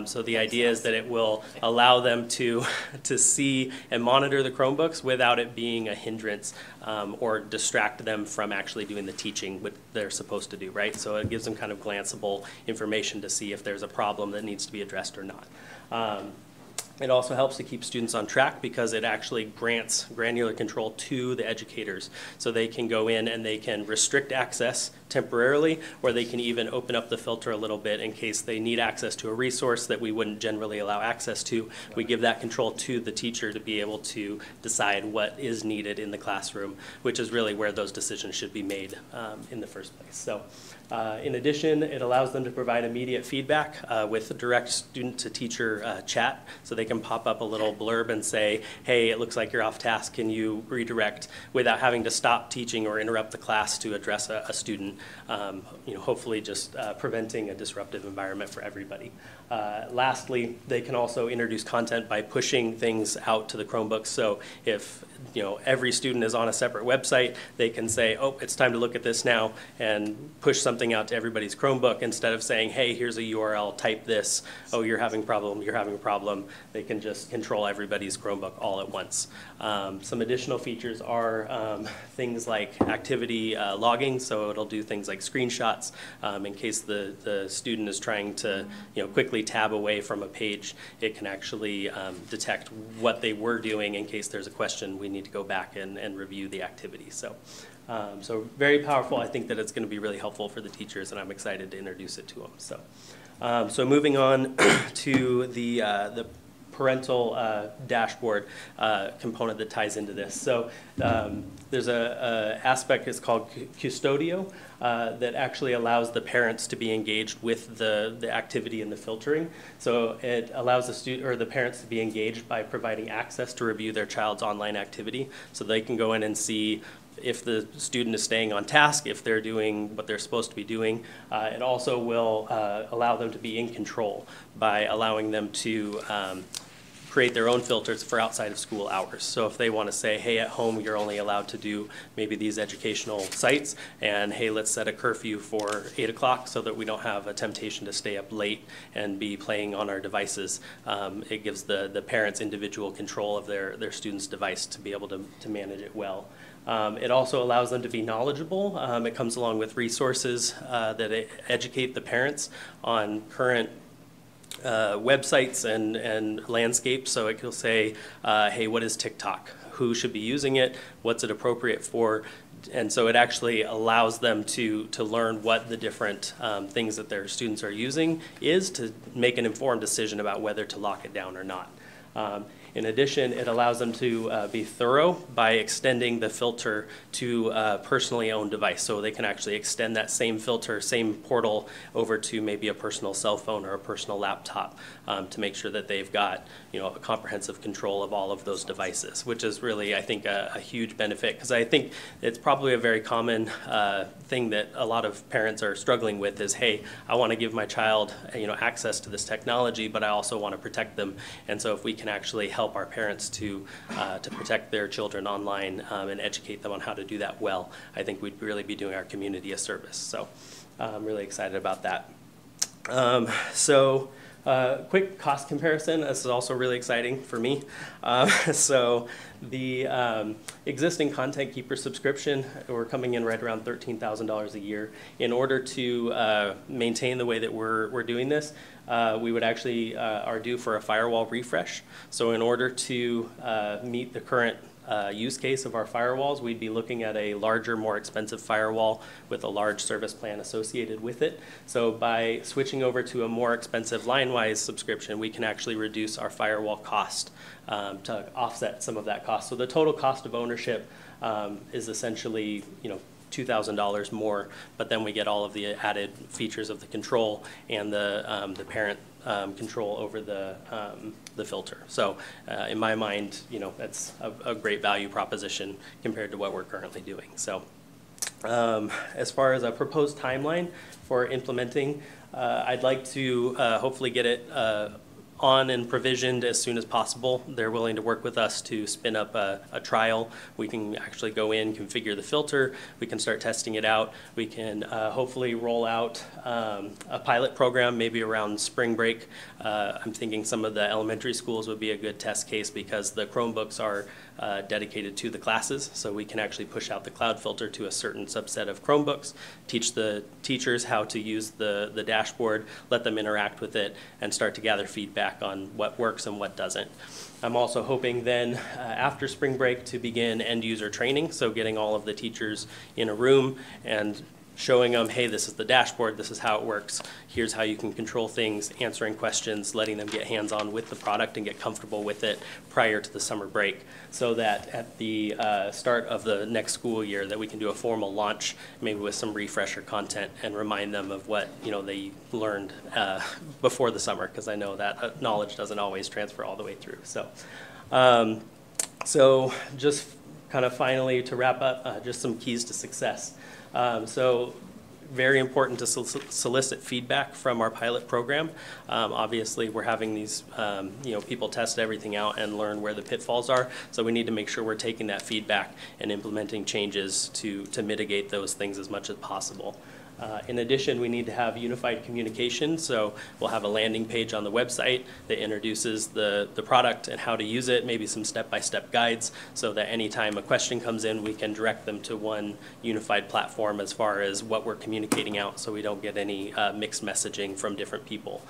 So the idea is that it will allow them to see and monitor the Chromebooks without it being a hindrance or distract them from actually doing the teaching what they're supposed to do, right? So it gives them kind of glanceable information to see if there's a problem that needs to be addressed or not. It also helps to keep students on track because it actually grants granular control to the educators. So they can go in and they can restrict access temporarily, or they can even open up the filter a little bit in case they need access to a resource that we wouldn't generally allow access to. We give that control to the teacher to be able to decide what is needed in the classroom, which is really where those decisions should be made in the first place. So. In addition, it allows them to provide immediate feedback with direct student-to-teacher chat, so they can pop up a little blurb and say, hey, it looks like you're off task, can you redirect, without having to stop teaching or interrupt the class to address a student, hopefully just preventing a disruptive environment for everybody. Lastly, they can also introduce content by pushing things out to the Chromebooks. So if every student is on a separate website, they can say, oh, it's time to look at this now, and push something out to everybody's Chromebook instead of saying, hey, here's a URL, type this, oh, you're having a problem. They can just control everybody's Chromebook all at once. Some additional features are things like activity logging, so it'll do things like screenshots in case the student is trying to quickly tab away from a page. It can actually detect what they were doing in case there's a question. We need to go back and review the activity. So very powerful. I think that it's going to be really helpful for the teachers, and I'm excited to introduce it to them. So moving on to the parental dashboard component that ties into this. So there's a aspect, it's called Custodio, that actually allows the parents to be engaged with the activity and the filtering. So it allows the student or the parents to be engaged by providing access to review their child's online activity, so they can go in and see if the student is staying on task, if they're doing what they're supposed to be doing. It also will allow them to be in control by allowing them to create their own filters for outside of school hours. So if they want to say, hey, at home you're only allowed to do maybe these educational sites, and hey, let's set a curfew for 8 o'clock so that we don't have a temptation to stay up late and be playing on our devices. It gives the parents individual control of their student's device to be able to manage it well. It also allows them to be knowledgeable. It comes along with resources that educate the parents on current websites and landscapes. So it will say, hey, what is TikTok? Who should be using it? What's it appropriate for? And so it actually allows them to learn what the different things that their students are using is, to make an informed decision about whether to lock it down or not. In addition, it allows them to be thorough by extending the filter to a personally owned device. So they can actually extend that same filter, same portal over to maybe a personal cell phone or a personal laptop to make sure that they've got a comprehensive control of all of those devices, which is really, I think, a huge benefit, because I think it's probably a very common thing that a lot of parents are struggling with is, hey, I want to give my child access to this technology, but I also want to protect them. And so if we can actually help our parents to protect their children online and educate them on how to do that well, I think we'd really be doing our community a service. So I'm really excited about that. So Quick cost comparison. This is also really exciting for me. So the existing Content Keeper subscription, we're coming in right around $13,000 a year. In order to maintain the way that we're doing this, we would actually are due for a firewall refresh. So in order to meet the current use case of our firewalls, we'd be looking at a larger, more expensive firewall with a large service plan associated with it. So by switching over to a more expensive line-wise subscription, we can actually reduce our firewall cost to offset some of that cost. So the total cost of ownership is essentially, $2,000 more, but then we get all of the added features of the control and the parent control over the filter. So in my mind, that's a great value proposition compared to what we're currently doing. So as far as a proposed timeline for implementing, I'd like to hopefully get it on and provisioned as soon as possible. They're willing to work with us to spin up a trial. We can actually go in, configure the filter. We can start testing it out. We can hopefully roll out a pilot program maybe around spring break. I'm thinking some of the elementary schools would be a good test case because the Chromebooks are dedicated to the classes, so we can actually push out the cloud filter to a certain subset of Chromebooks, teach the teachers how to use the dashboard, let them interact with it, and start to gather feedback on what works and what doesn't. I'm also hoping then after spring break to begin end user training, so getting all of the teachers in a room and showing them, hey, this is the dashboard, this is how it works, here's how you can control things, answering questions, letting them get hands-on with the product and get comfortable with it prior to the summer break, so that at the start of the next school year that we can do a formal launch, maybe with some refresher content and remind them of what they learned before the summer, because I know that knowledge doesn't always transfer all the way through. So just kind of finally to wrap up, just some keys to success. So very important to solicit feedback from our pilot program. Obviously, we're having these people test everything out and learn where the pitfalls are. So we need to make sure we're taking that feedback and implementing changes to mitigate those things as much as possible. In addition, we need to have unified communication, so we'll have a landing page on the website that introduces the product and how to use it, maybe some step-by-step guides, so that anytime a question comes in, we can direct them to one unified platform as far as what we're communicating out, so we don't get any mixed messaging from different people.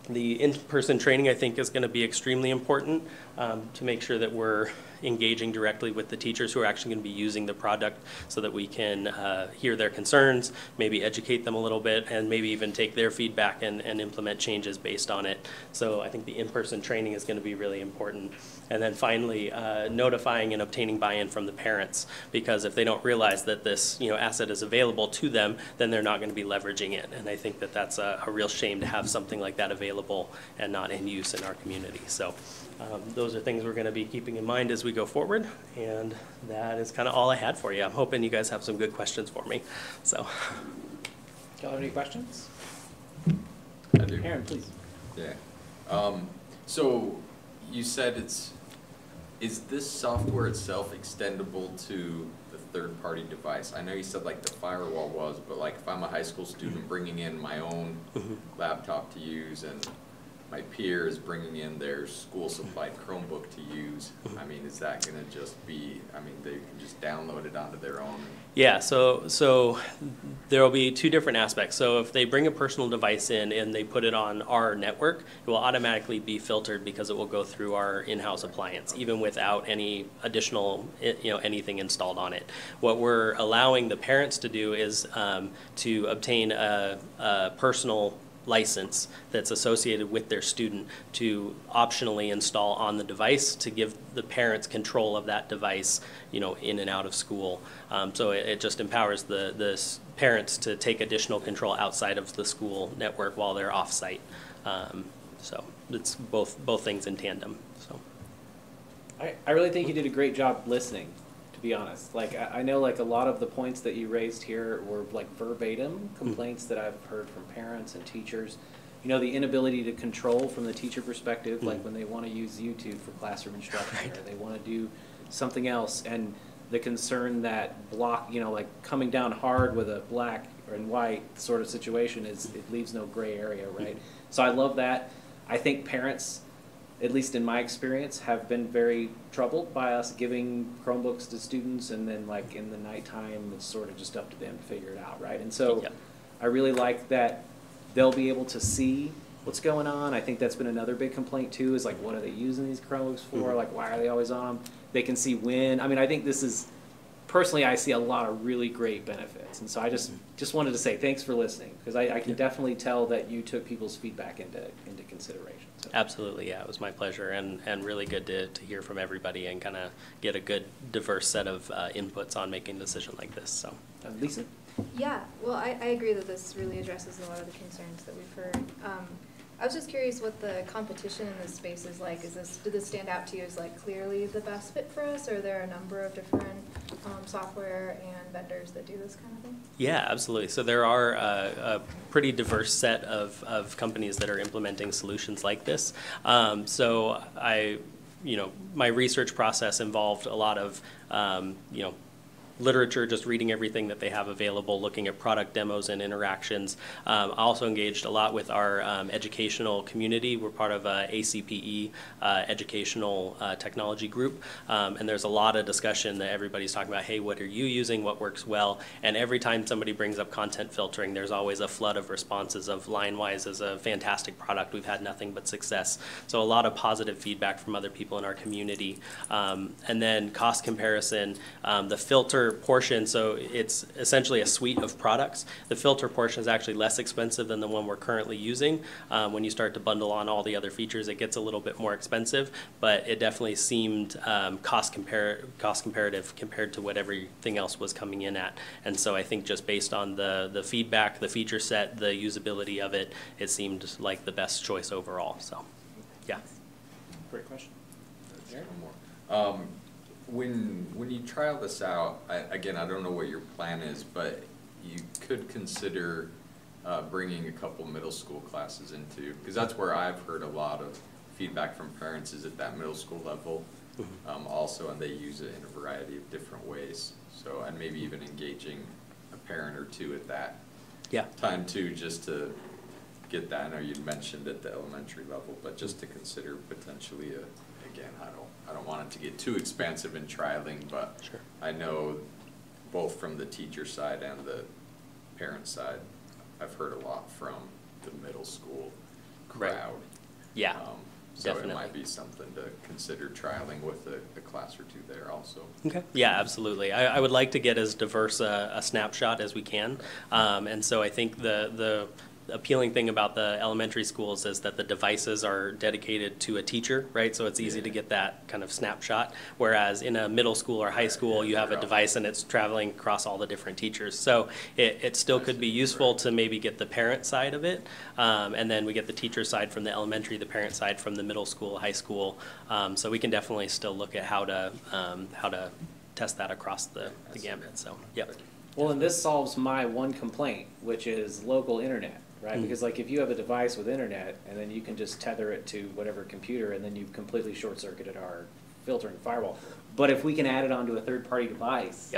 The in-person training, I think, is going to be extremely important to make sure that we're engaging directly with the teachers who are actually going to be using the product so that we can hear their concerns, maybe educate them a little bit, and maybe even take their feedback and implement changes based on it. So I think the in-person training is going to be really important. And then finally, notifying and obtaining buy-in from the parents, because if they don't realize that this asset is available to them, then they're not going to be leveraging it. And I think that that's a real shame to have something like that available and not in use in our community. So those are things we're going to be keeping in mind as we go forward, and that is kind of all I had for you. I'm hoping you guys have some good questions for me. So, do y'all have any questions? I do. Aaron, please. Yeah. So you said is this software itself extendable to the third-party device? I know you said like the firewall was, but like if I'm a high school student bringing in my own laptop to use and my peer is bringing in their school-supplied Chromebook to use, I mean, is that going to just be, they can just download it onto their own? Yeah, so there will be two different aspects. So if they bring a personal device in and they put it on our network, it will automatically be filtered because it will go through our in-house appliance, even without any additional, anything installed on it. What we're allowing the parents to do is to obtain a personal license that's associated with their student to optionally install on the device to give the parents control of that device, in and out of school. So it just empowers the parents to take additional control outside of the school network while they're off-site. So it's both things in tandem. So I really think you did a great job listening, to be honest. I know a lot of the points that you raised here were verbatim complaints that I've heard from parents and teachers. The inability to control from the teacher perspective, like when they want to use YouTube for classroom instruction, or they want to do something else, and the concern that coming down hard with a black and white sort of situation it leaves no gray area, right? So I love that. I think parents, at least in my experience, have been very troubled by us giving Chromebooks to students, and then like in the nighttime, it's sort of just up to them to figure it out, right? And so I really like that they'll be able to see what's going on. I think that's been another big complaint too, is like, what are they using these Chromebooks for? Like, why are they always on them? They can see when. I mean, I think this is, personally, I see a lot of really great benefits. And so I just wanted to say thanks for listening, because I can definitely tell that you took people's feedback into consideration. So. Absolutely, yeah, it was my pleasure, and really good to hear from everybody and kind of get a good, diverse set of inputs on making a decision like this. So, Lisa? Yeah, well, I agree that this really addresses a lot of the concerns that we've heard. I was just curious what the competition in this space is like. Did this stand out to you as like clearly the best fit for us, or are there a number of different software and vendors that do this kind of thing? Yeah, absolutely. So there are a pretty diverse set of companies that are implementing solutions like this. So my research process involved a lot of, literature, just reading everything that they have available, looking at product demos and interactions. I also engaged a lot with our educational community. We're part of a ACPE educational technology group, and there's a lot of discussion that everybody's talking about, hey, what are you using, what works well? And every time somebody brings up content filtering, there's always a flood of responses of LineWise is a fantastic product. We've had nothing but success. So a lot of positive feedback from other people in our community. And then cost comparison, the filter portion, so it's essentially a suite of products. The filter portion is actually less expensive than the one we're currently using. When you start to bundle on all the other features, it gets a little bit more expensive, but it definitely seemed cost comparative compared to what everything else was coming in at. And so I think just based on the feedback, the feature set, the usability of it, it seemed like the best choice overall. So, yeah. Great question. When you trial this out, I don't know what your plan is, but you could consider bringing a couple middle school classes into, because that's where I've heard a lot of feedback from parents is at that middle school level also, and they use it in a variety of different ways. So, and maybe even engaging a parent or two at that time too, just to get that. I know you'd mentioned at the elementary level, but just to consider potentially again, I don't want it to get too expansive in trialing, but I know both from the teacher side and the parent side, I've heard a lot from the middle school crowd. Yeah, so definitely. it might be something to consider trialing with a class or two there also. Okay. Yeah, absolutely. I would like to get as diverse a snapshot as we can, and so I think the appealing thing about the elementary schools is that the devices are dedicated to a teacher, right? So it's easy to get that kind of snapshot. Whereas in a middle school or high school, you have a device and it's traveling across all the different teachers. So it still could be useful to maybe get the parent side of it. And then we get the teacher side from the elementary, the parent side from the middle school, high school. So we can definitely still look at how to test that across the gamut. So, yep. Well, and this solves my one complaint, which is local internet. Right, because like if you have a device with internet and then you can just tether it to whatever computer and then you've completely short-circuited our filtering firewall. But if we can add it onto a third-party device,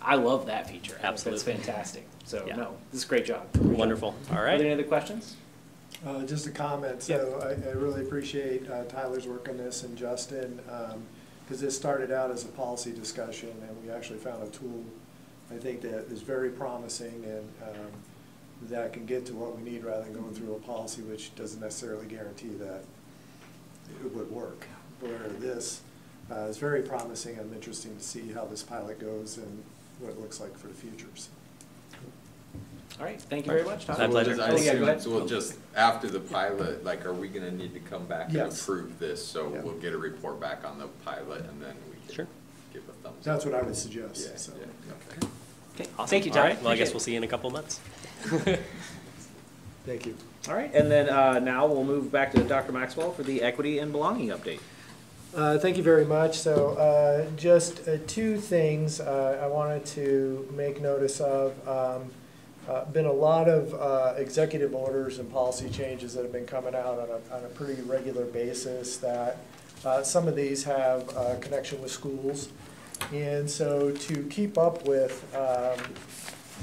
I love that feature. Absolutely. That's fantastic. So no, this is a great job. Wonderful. All right. Are there any other questions? Just a comment. So I really appreciate Tyler's work on this and Justin, because this started out as a policy discussion and we actually found a tool I think that is very promising and that can get to what we need rather than going through a policy which doesn't necessarily guarantee that it would work. Where this is very promising. I'm interested to see how this pilot goes and what it looks like for the futures. All right, thank you very much, Tom. My pleasure. I assume, so we'll just, after the pilot, like, are we gonna need to come back and approve this? So we'll get a report back on the pilot and then we can give a thumbs up. That's what I would suggest. Yeah, So. okay. Okay, awesome. Thank you, Tom. All right, well, I guess we'll see you in a couple months. Thank you. All right, and then now we'll move back to Dr. Maxwell for the equity and belonging update. Thank you very much. So just two things I wanted to make notice of. Been a lot of executive orders and policy changes that have been coming out on a pretty regular basis that some of these have a connection with schools. And so to keep up with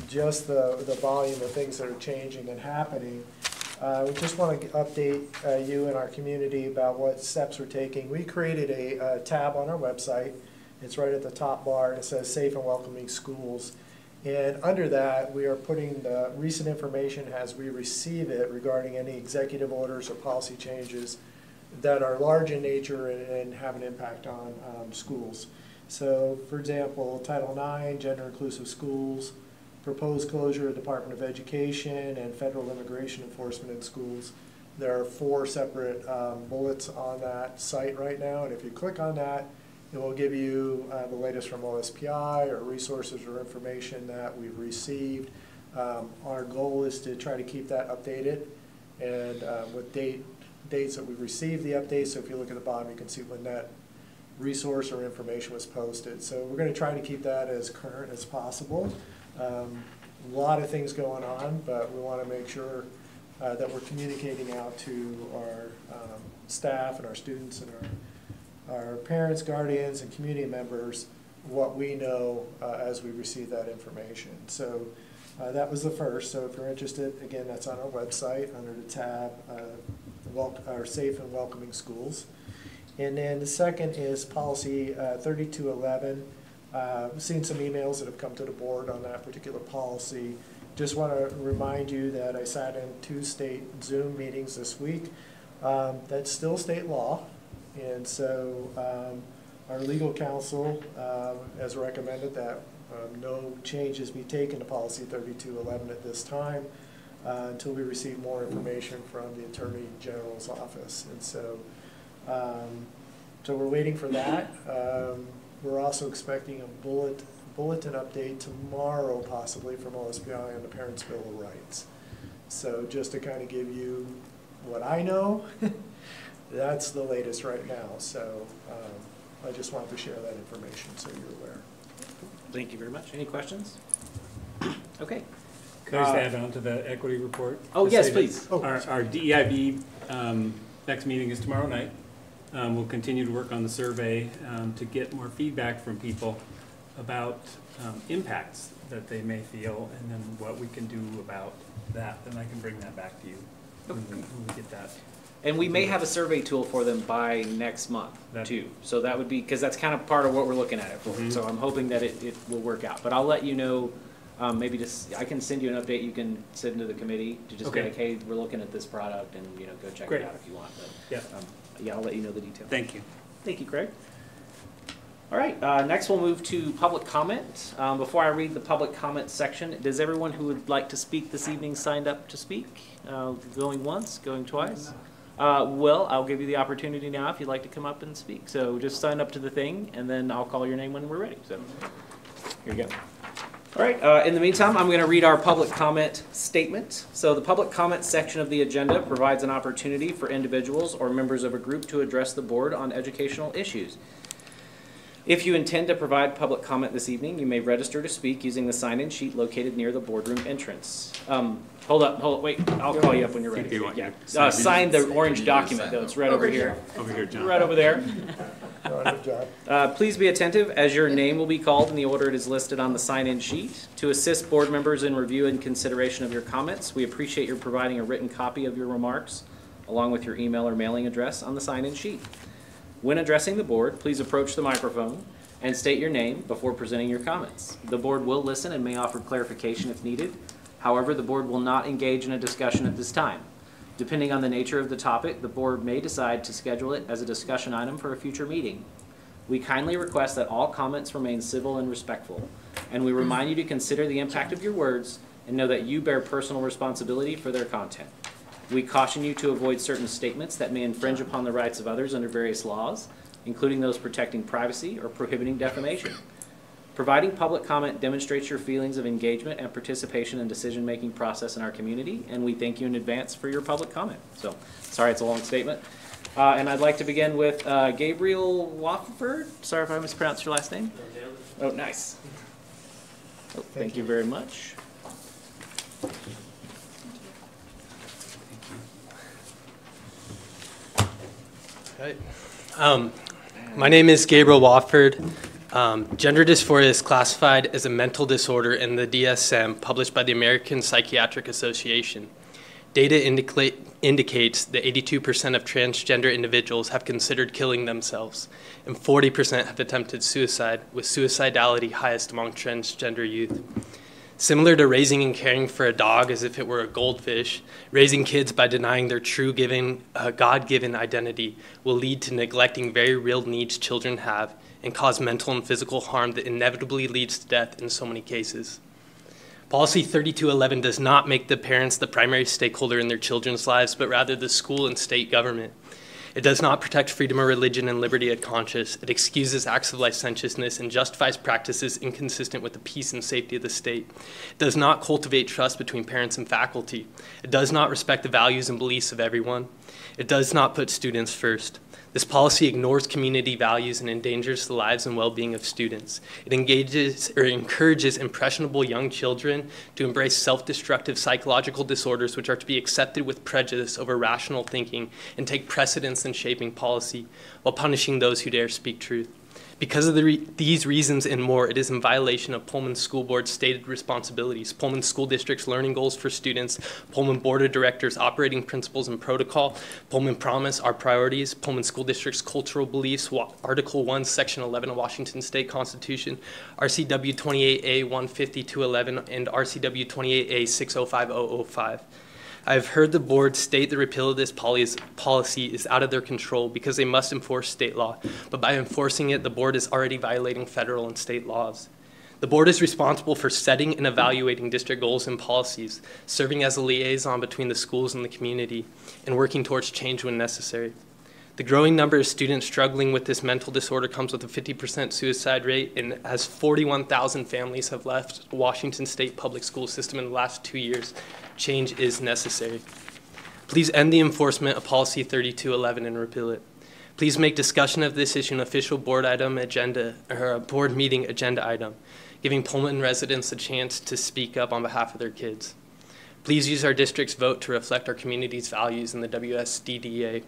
just the volume of things that are changing and happening, We just want to update you and our community about what steps we're taking. We created a tab on our website. It's right at the top bar, and it says Safe and Welcoming Schools. And under that, we are putting the recent information as we receive it regarding any executive orders or policy changes that are large in nature and have an impact on schools. So, for example, Title IX, Gender Inclusive Schools, proposed closure of Department of Education and federal immigration enforcement in schools. There are 4 separate bullets on that site right now, and if you click on that, it will give you the latest from OSPI or resources or information that we've received. Our goal is to try to keep that updated and with dates that we've received the updates. So if you look at the bottom, you can see when that resource or information was posted. So we're going to try to keep that as current as possible. A lot of things going on, but we want to make sure that we're communicating out to our staff and our students and our parents, guardians, and community members what we know as we receive that information. So that was the first. So if you're interested, again, that's on our website under the tab, our Safe and Welcoming Schools. And then the second is policy 3211. We've seen some emails that have come to the board on that particular policy. Just want to remind you that I sat in 2 state Zoom meetings this week. That's still state law. And so our legal counsel has recommended that no changes be taken to policy 3211 at this time until we receive more information from the Attorney General's office. And so, so we're waiting for that. We're also expecting a bulletin update tomorrow, possibly, from OSPI on the Parents' Bill of Rights. So just to kind of give you what I know, that's the latest right now. So I just wanted to share that information so you're aware. Thank you very much. Any questions? Okay. Can I just add on to the equity report? Oh, yes, please. Our DEIB next meeting is tomorrow night. We'll continue to work on the survey to get more feedback from people about impacts that they may feel, and then what we can do about that. Then I can bring that back to you when we get that. And we may have a survey tool for them by next month, too. So that would be, because that's kind of part of what we're looking at it for. Mm-hmm. So I'm hoping that it will work out. But I'll let you know, maybe just, I can send you an update you can send to the committee to just be like, hey, we're looking at this product, and go check it out if you want. But, yeah, I'll let you know the details. Thank you. Thank you, Craig. All right, next we'll move to public comment. Before I read the public comment section, does everyone who would like to speak this evening signed up to speak? Going once, going twice? Well, I'll give you the opportunity now if you'd like to come up and speak. So just sign up to the thing, and then I'll call your name when we're ready. So here you go. All right, in the meantime, I'm going to read our public comment statement. So the public comment section of the agenda provides an opportunity for individuals or members of a group to address the board on educational issues. If you intend to provide public comment this evening, you may register to speak using the sign-in sheet located near the boardroom entrance. Hold up, wait, I'll call you up when you're ready. Yeah. Sign the orange document, though. It's right over here. Over here, John. Right over there. Good job. Please be attentive as your name will be called in the order it is listed on the sign-in sheet. To assist board members in review and consideration of your comments, we appreciate your providing a written copy of your remarks along with your email or mailing address on the sign-in sheet. When addressing the board, please approach the microphone and state your name before presenting your comments. The board will listen and may offer clarification if needed. However, the board will not engage in a discussion at this time. Depending on the nature of the topic, the board may decide to schedule it as a discussion item for a future meeting. We kindly request that all comments remain civil and respectful, and we remind you to consider the impact of your words and know that you bear personal responsibility for their content. We caution you to avoid certain statements that may infringe upon the rights of others under various laws, including those protecting privacy or prohibiting defamation. Providing public comment demonstrates your feelings of engagement and participation in decision-making process in our community, and we thank you in advance for your public comment. So, sorry it's a long statement. And I'd like to begin with Gabriel Wofford. Sorry if I mispronounced your last name. Oh, nice. Oh, thank you very much. Hi. My name is Gabriel Wofford. Gender dysphoria is classified as a mental disorder in the DSM published by the American Psychiatric Association. Data indicates that 82% of transgender individuals have considered killing themselves, and 40% have attempted suicide, with suicidality highest among transgender youth. Similar to raising and caring for a dog as if it were a goldfish, raising kids by denying their true God-given identity will lead to neglecting very real needs children have and cause mental and physical harm that inevitably leads to death in so many cases. Policy 3211 does not make the parents the primary stakeholder in their children's lives, but rather the school and state government. It does not protect freedom of religion and liberty of conscience. It excuses acts of licentiousness and justifies practices inconsistent with the peace and safety of the state. It does not cultivate trust between parents and faculty. It does not respect the values and beliefs of everyone. It does not put students first. This policy ignores community values and endangers the lives and well-being of students. It encourages impressionable young children to embrace self-destructive psychological disorders which are to be accepted with prejudice over rational thinking and take precedence in shaping policy while punishing those who dare speak truth. Because of these reasons and more, it is in violation of Pullman School Board's stated responsibilities, Pullman School District's learning goals for students, Pullman Board of Directors' operating principles and protocol, Pullman Promise, our priorities, Pullman School District's cultural beliefs, Article 1, Section 11 of Washington State Constitution, RCW 28A 150-211, and RCW 28A 605005. I have heard the board state the repeal of this policy is out of their control because they must enforce state law, but by enforcing it, the board is already violating federal and state laws. The board is responsible for setting and evaluating district goals and policies, serving as a liaison between the schools and the community, and working towards change when necessary. The growing number of students struggling with this mental disorder comes with a 50% suicide rate, and as 41,000 families have left the Washington State public school system in the last 2 years, change is necessary. Please end the enforcement of Policy 3211 and repeal it. Please make discussion of this issue an official board item agenda, or a board meeting agenda item, giving Pullman residents a chance to speak up on behalf of their kids. Please use our district's vote to reflect our community's values in the WSSDA.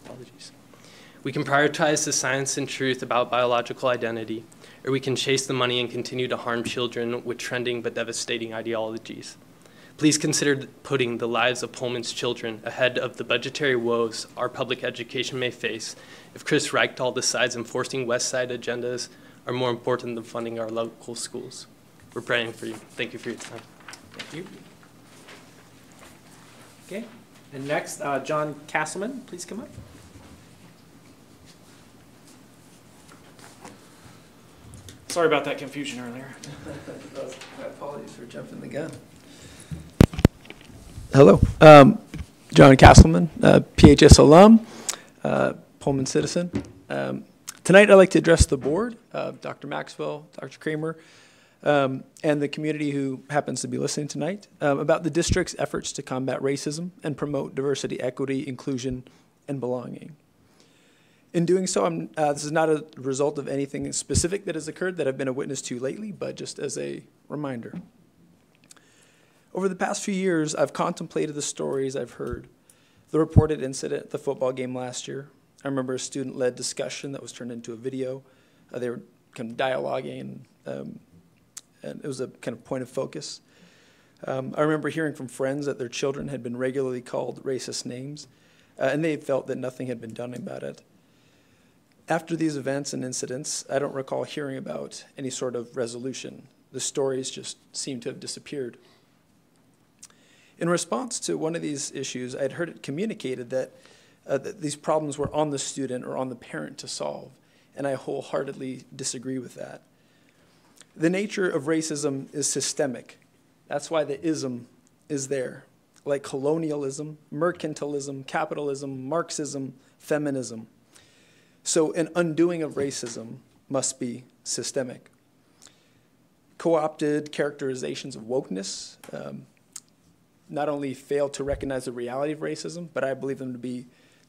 Apologies. We can prioritize the science and truth about biological identity, or we can chase the money and continue to harm children with trending but devastating ideologies. Please consider putting the lives of Pullman's children ahead of the budgetary woes our public education may face if Chris Reichdahl decides enforcing West Side agendas are more important than funding our local schools. We're praying for you. Thank you for your time. Thank you. Okay, and next, John Castleman, please come up. Sorry about that confusion earlier. My apologies for jumping the gun. Hello, John Castleman, PHS alum, Pullman citizen. Tonight I'd like to address the board, Dr. Maxwell, Dr. Kramer, and the community who happens to be listening tonight about the district's efforts to combat racism and promote diversity, equity, inclusion, and belonging. In doing so, this is not a result of anything specific that has occurred that I've been a witness to lately, but just as a reminder. Over the past few years, I've contemplated the stories I've heard. The reported incident at the football game last year. I remember a student-led discussion that was turned into a video. They were kind of dialoguing, and it was a kind of point of focus. I remember hearing from friends that their children had been regularly called racist names, and they felt that nothing had been done about it. After these events and incidents, I don't recall hearing about any sort of resolution. The stories just seemed to have disappeared. In response to one of these issues, I'd heard it communicated that these problems were on the student or on the parent to solve, and I wholeheartedly disagree with that. The nature of racism is systemic. That's why the ism is there, like colonialism, mercantilism, capitalism, Marxism, feminism. So an undoing of racism must be systemic. Co-opted characterizations of wokeness not only fail to recognize the reality of racism, but I believe them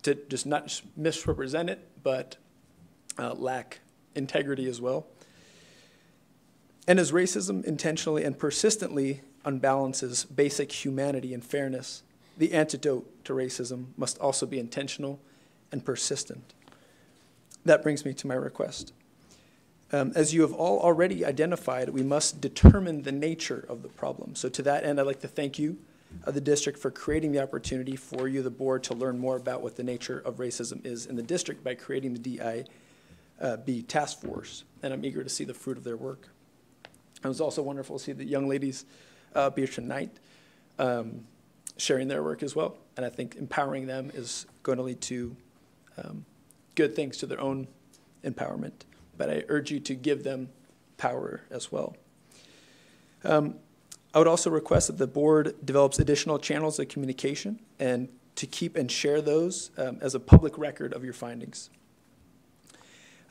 to just not misrepresent it, but lack integrity as well. And as racism intentionally and persistently unbalances basic humanity and fairness, the antidote to racism must also be intentional and persistent. That brings me to my request. As you have all already identified, we must determine the nature of the problem. So to that end, I'd like to thank you of the district for creating the opportunity for you, the board, to learn more about what the nature of racism is in the district by creating the DIB task force. And I'm eager to see the fruit of their work. It was also wonderful to see the young ladies be here tonight, sharing their work as well. And I think empowering them is going to lead to good things to their own empowerment. But I urge you to give them power as well. I would also request that the board develops additional channels of communication and to keep and share those as a public record of your findings.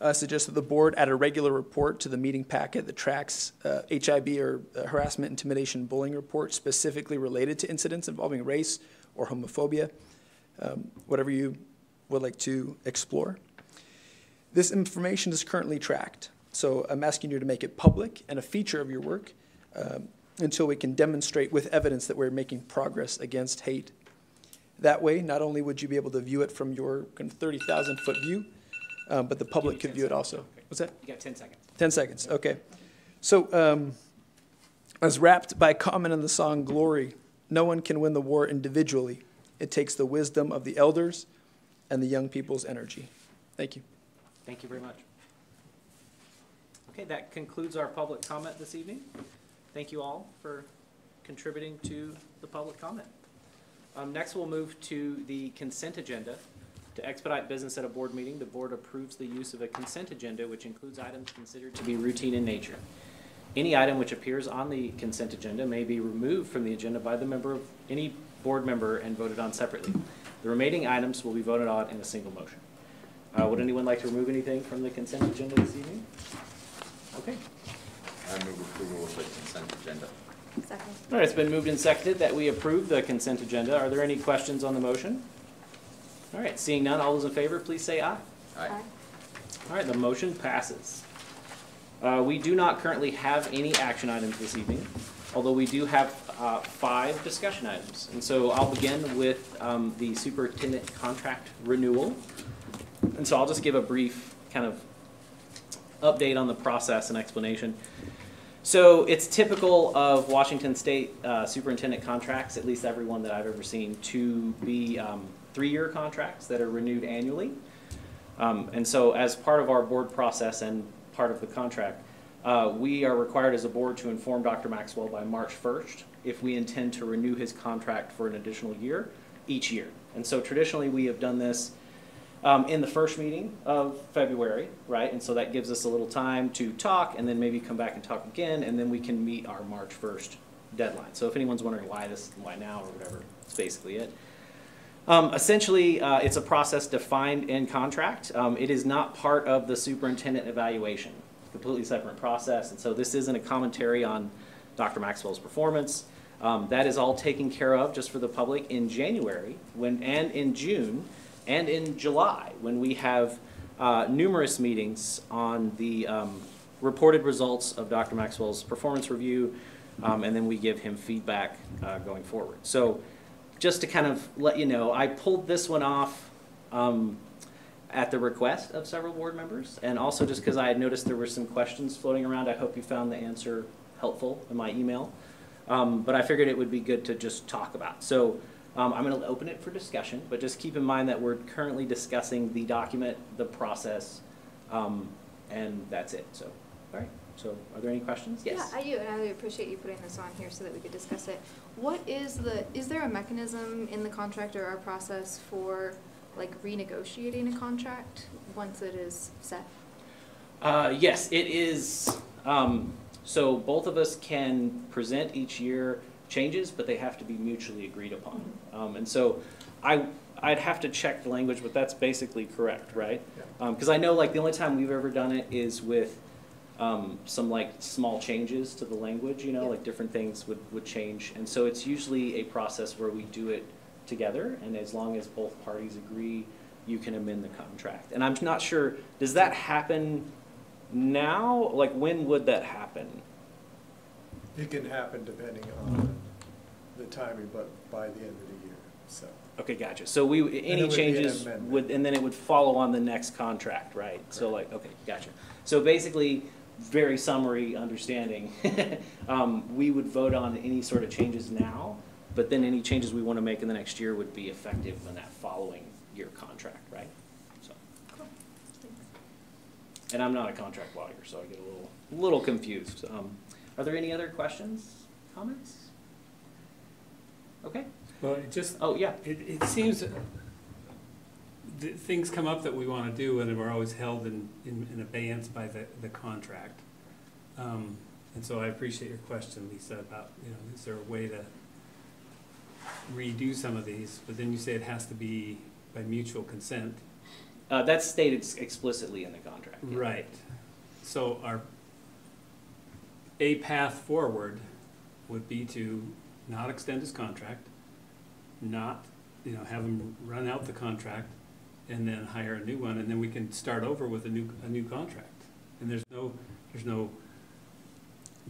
I suggest that the board add a regular report to the meeting packet that tracks HIB or harassment, intimidation, bullying report specifically related to incidents involving race or homophobia, whatever you would like to explore. This information is currently tracked, so I'm asking you to make it public and a feature of your work until we can demonstrate with evidence that we're making progress against hate. That way, not only would you be able to view it from your 30,000-foot view, but the public could view it also. Okay. What's that? You got 10 seconds. 10 seconds, okay. So, as rapped by Common in the song Glory, no one can win the war individually. It takes the wisdom of the elders and the young people's energy. Thank you. Thank you very much. Okay, that concludes our public comment this evening. Thank you all for contributing to the public comment. Next, we'll move to the consent agenda. To expedite business at a board meeting, the board approves the use of a consent agenda, which includes items considered to be routine in nature. Any item which appears on the consent agenda may be removed from the agenda by the member of any board member and voted on separately. The remaining items will be voted on in a single motion. Would anyone like to remove anything from the consent agenda this evening? Okay. I move approval of the consent agenda. Second. All right, it's been moved and seconded that we approve the consent agenda. Are there any questions on the motion? All right, seeing none, all those in favor, please say aye. Aye. All right, the motion passes. We do not currently have any action items this evening, although we do have 5 discussion items. And so I'll begin with the superintendent contract renewal. And so I'll just give a brief kind of update on the process and explanation. So it's typical of Washington State superintendent contracts, at least every one that I've ever seen, to be 3-year contracts that are renewed annually. And so as part of our board process and part of the contract, we are required as a board to inform Dr. Maxwell by March 1st if we intend to renew his contract for an additional year each year. And so traditionally we have done this in the first meeting of February, right? And so that gives us a little time to talk and then maybe come back and talk again, and then we can meet our March 1st deadline. So if anyone's wondering why now or whatever, it's basically it. Essentially, it's a process defined in contract. It is not part of the superintendent evaluation. It's a completely separate process, and so this isn't a commentary on Dr. Maxwell's performance. That is all taken care of just for the public in January and in June and in July when we have numerous meetings on the reported results of Dr. Maxwell's performance review, and then we give him feedback going forward. So just to kind of let you know, I pulled this one off at the request of several board members, and also just because I had noticed there were some questions floating around. I hope you found the answer helpful in my email, but I figured it would be good to just talk about. So I'm going to open it for discussion, but just keep in mind that we're currently discussing the document, the process, and that's it. So, all right. So, are there any questions? Yes. Yeah, I do, and I really appreciate you putting this on here so that we could discuss it. Is there a mechanism in the contract or our process for like renegotiating a contract once it is set? Yes, it is. So both of us can present each year changes, but they have to be mutually agreed upon. And so I'd have to check the language, but that's basically correct, right? Because I know like the only time we've ever done it is with some like small changes to the language, you know, like different things would change. And so it's usually a process where we do it together, and as long as both parties agree, you can amend the contract. And I'm not sure, does that happen now? Like when would that happen? It can happen depending on the timing, but by the end of the year, so. Okay, gotcha. So any changes would, and then it would follow on the next contract, right? Correct. So like, okay, gotcha. So basically, very summary understanding, we would vote on any sort of changes now, but then any changes we want to make in the next year would be effective in that following year contract, right? So. Cool. Thanks. And I'm not a contract lawyer, so I get a little confused. Are there any other questions, comments? Okay. Well, it just, oh yeah, it seems things come up that we want to do, and we're always held in abeyance by the contract. And so I appreciate your question, Lisa, about, is there a way to redo some of these? But then you say it has to be by mutual consent. That's stated explicitly in the contract. Yeah. Right. So a path forward would be to not extend his contract, not, have him run out the contract, and then hire a new one, and then we can start over with a new contract. And there's no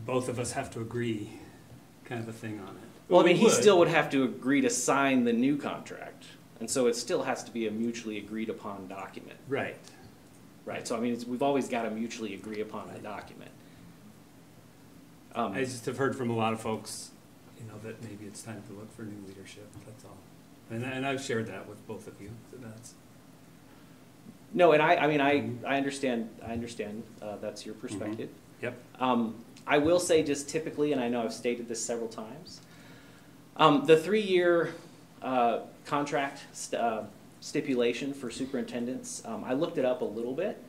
both of us have to agree kind of a thing on it. Well, I mean, he still would have to agree to sign the new contract, and so it still has to be a mutually agreed upon document. Right. Right. So I mean, we've always got to mutually agree upon a document. I just have heard from a lot of folks, that maybe it's time to look for new leadership. That's all. And I've shared that with both of you. So that's. No, and I understand. That's your perspective. Mm-hmm. Yep. I will say, just typically, and I know I've stated this several times, the 3-year contract stipulation for superintendents. I looked it up a little bit.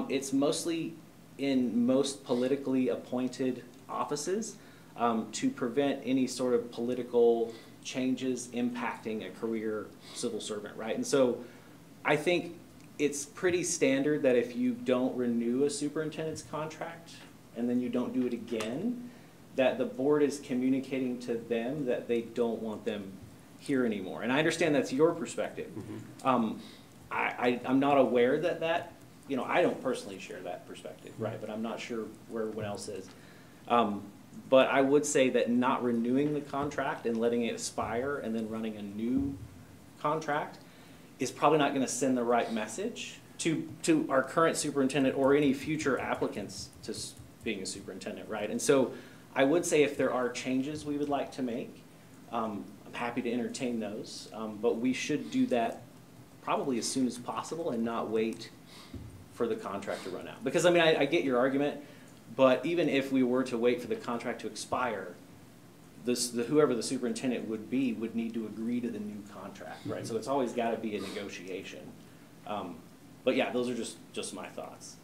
It's mostly in most politically appointed offices to prevent any sort of political changes impacting a career civil servant, right? And so I think it's pretty standard that if you don't renew a superintendent's contract and then you don't do it again, that the board is communicating to them that they don't want them here anymore. And I understand that's your perspective. Mm-hmm. I'm not aware that I don't personally share that perspective, right? But I'm not sure where everyone else is. But I would say that not renewing the contract and letting it expire and then running a new contract is probably not going to send the right message to our current superintendent or any future applicants to being a superintendent, right? And so I would say if there are changes we would like to make, I'm happy to entertain those, but we should do that probably as soon as possible and not wait for the contract to run out. Because I mean, I get your argument, but even if we were to wait for the contract to expire, whoever the superintendent would be would need to agree to the new contract, right? So it's always got to be a negotiation. But yeah, those are just my thoughts.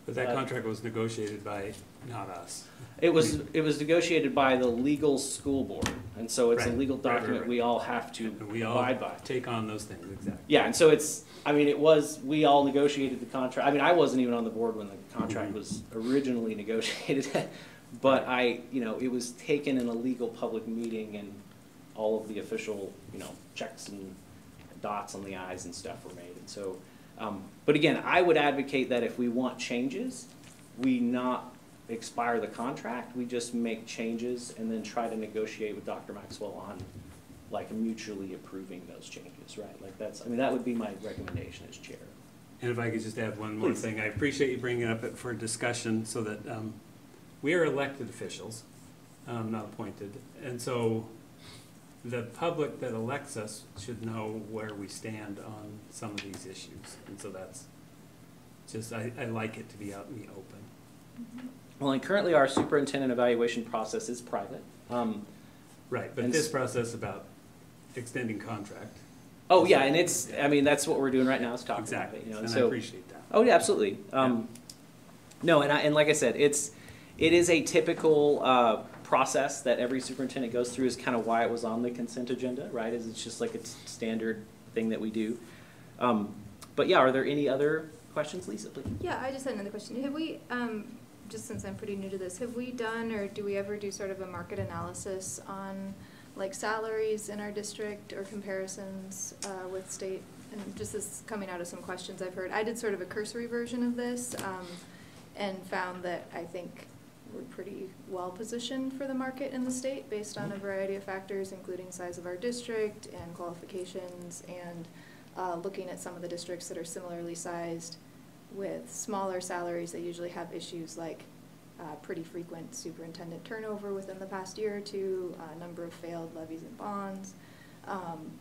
But that contract was negotiated by not us. It was negotiated by the legal school board, and so it's a legal document right. we all have to abide by. Take on those things, exactly. Yeah, and so we all negotiated the contract. I mean, I wasn't even on the board when the contract was originally negotiated, but it was taken in a legal public meeting, and all of the official, checks and dots on the I's and stuff were made, and so. But again, I would advocate that if we want changes, we not expire the contract, we just make changes and then try to negotiate with Dr. Maxwell on mutually approving those changes, right? That would be my recommendation as chair. And if I could just add one more thing, I appreciate you bringing it up for discussion so that we are elected officials, not appointed, and so the public that elects us should know where we stand on some of these issues. And so that's just, I like it to be out in the open. Mm-hmm. Well, and currently our superintendent evaluation process is private. Right, but this process about extending contract. Oh yeah, and that's what we're doing right now is talking exactly. about it. And I appreciate that. Oh yeah, absolutely. No, and like I said, it is a typical process that every superintendent goes through, is kind of why it was on the consent agenda, right? It's just like a standard thing that we do. But yeah, are there any other questions, Lisa, please? Yeah, I just had another question. Have we, just since I'm pretty new to this, have we done or do we ever do sort of a market analysis on salaries in our district or comparisons with state? And just this coming out of some questions I've heard. I did sort of a cursory version of this and found that I think we're pretty well positioned for the market in the state based on a variety of factors, including size of our district and qualifications, and looking at some of the districts that are similarly sized with smaller salaries that usually have issues like pretty frequent superintendent turnover within the past year or two, number of failed levies and bonds,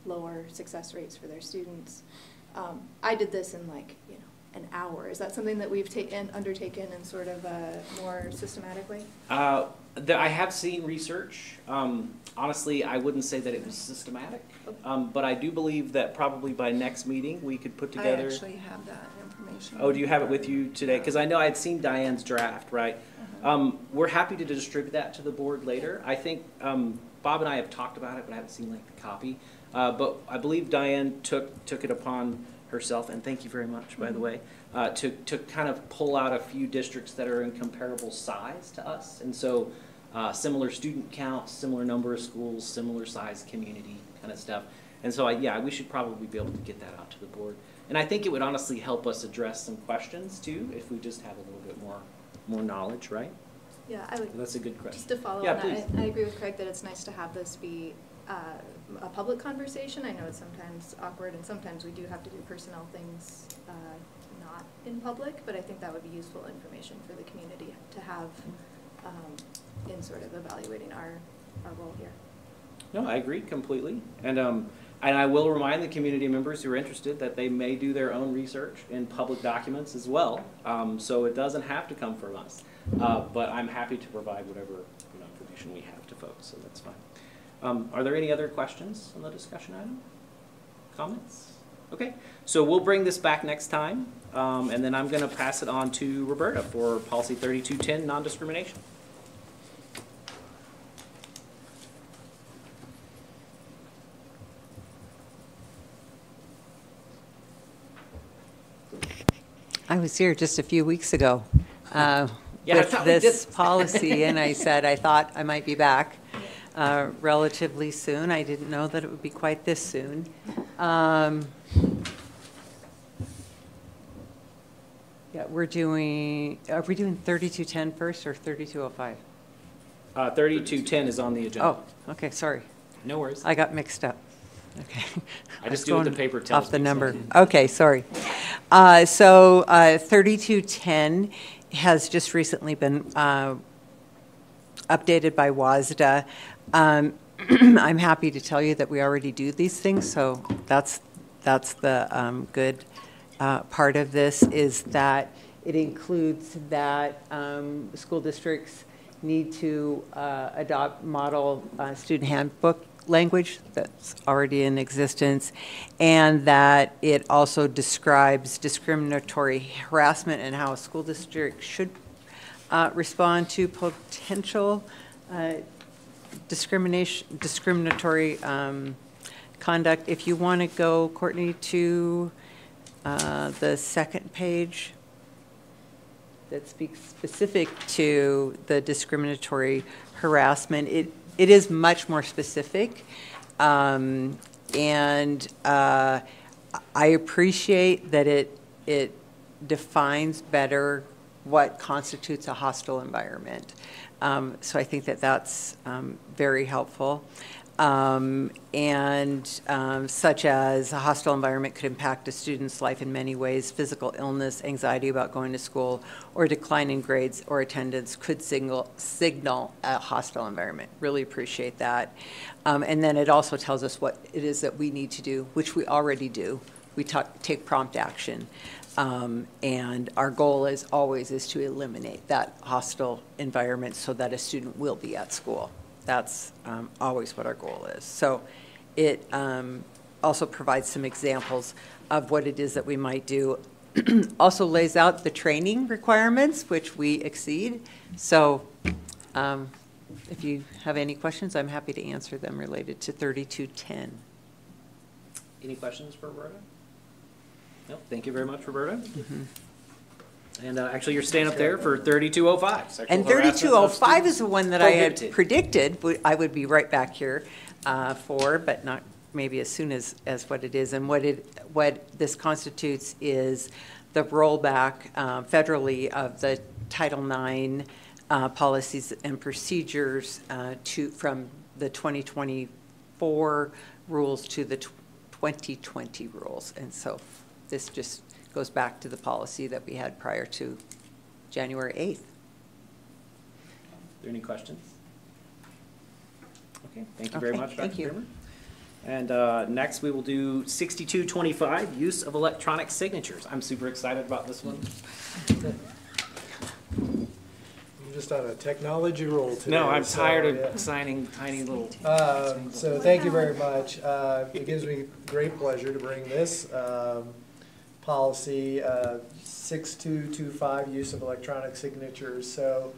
lower success rates for their students. I did this in like, an hour. Is that something that we've undertaken in sort of more systematically? I have seen research. Honestly, I wouldn't say that it was systematic, but I do believe that probably by next meeting we could put together. I actually have that information. Oh, do you have it with you today? Because I know I had seen Diane's draft, right? We're happy to distribute that to the board later. I think Bob and I have talked about it, but I haven't seen like the copy. But I believe Diane took it upon herself, and thank you very much, by the way, to kind of pull out a few districts that are in comparable size to us. And so similar student count, similar number of schools, similar size community kind of stuff. And so, yeah, we should probably be able to get that out to the board. And I think it would honestly help us address some questions, too, if we just have a little bit more knowledge, right? Yeah, I would. That's a good question. Just to follow on that, I agree with Craig that it's nice to have this be a public conversation. I know it's sometimes awkward, and sometimes we do have to do personnel things not in public, but I think that would be useful information for the community to have in sort of evaluating our role here. No, I agree completely. And I will remind the community members who are interested that they may do their own research in public documents as well. So it doesn't have to come from us. But I'm happy to provide whatever information we have to folks, so that's fine. Are there any other questions on the discussion item? Comments? Okay, so we'll bring this back next time, and then I'm going to pass it on to Roberta for Policy 3210, non-discrimination. I was here just a few weeks ago with this policy, and I said I thought I might be back relatively soon. I didn't know that it would be quite this soon. Yeah, are we doing 3210 first or 3205? 3210 is on the agenda. Oh, okay, sorry. No worries. I got mixed up. Okay. I just do what the paper tells me. Off the number. Okay, sorry. So 3210 has just recently been updated by WASDA. I'm happy to tell you that we already do these things, so that's the good part of this, is that it includes that school districts need to adopt model student handbook language that's already in existence, and that it also describes discriminatory harassment and how a school district should respond to potential discriminatory conduct. If you want to go, Courtney, to the second page that speaks specific to the discriminatory harassment, it is much more specific, and I appreciate that it defines better what constitutes a hostile environment. So I think that that's very helpful. Such as a hostile environment could impact a student's life in many ways. Physical illness, anxiety about going to school, or decline in grades or attendance could signal a hostile environment. Really appreciate that. And then it also tells us what it is that we need to do, which we already do. We take prompt action. And our goal is always to eliminate that hostile environment so that a student will be at school. That's always what our goal is. So it also provides some examples of what it is that we might do. Also lays out the training requirements, which we exceed. So if you have any questions, I'm happy to answer them related to 3210. Any questions for Roberta? No, thank you very much, Roberta. Mm-hmm. And actually, you're staying up there for 3205. And 3205 is the one that I had predicted I would be right back here for, but not maybe as soon as what it is. And what this constitutes is the rollback federally of the Title IX policies and procedures from the 2024 rules to the 2020 rules. And so this just goes back to the policy that we had prior to January 8th. there any questions? Okay, thank you very much, Dr. Thank you. Kramer. And next, we will do 6225, use of electronic signatures. I'm super excited about this one. I'm just on a technology roll today. No, I'm tired of yeah. signing tiny little. So thank you very much. It gives me great pleasure to bring this policy 6225, use of electronic signatures. So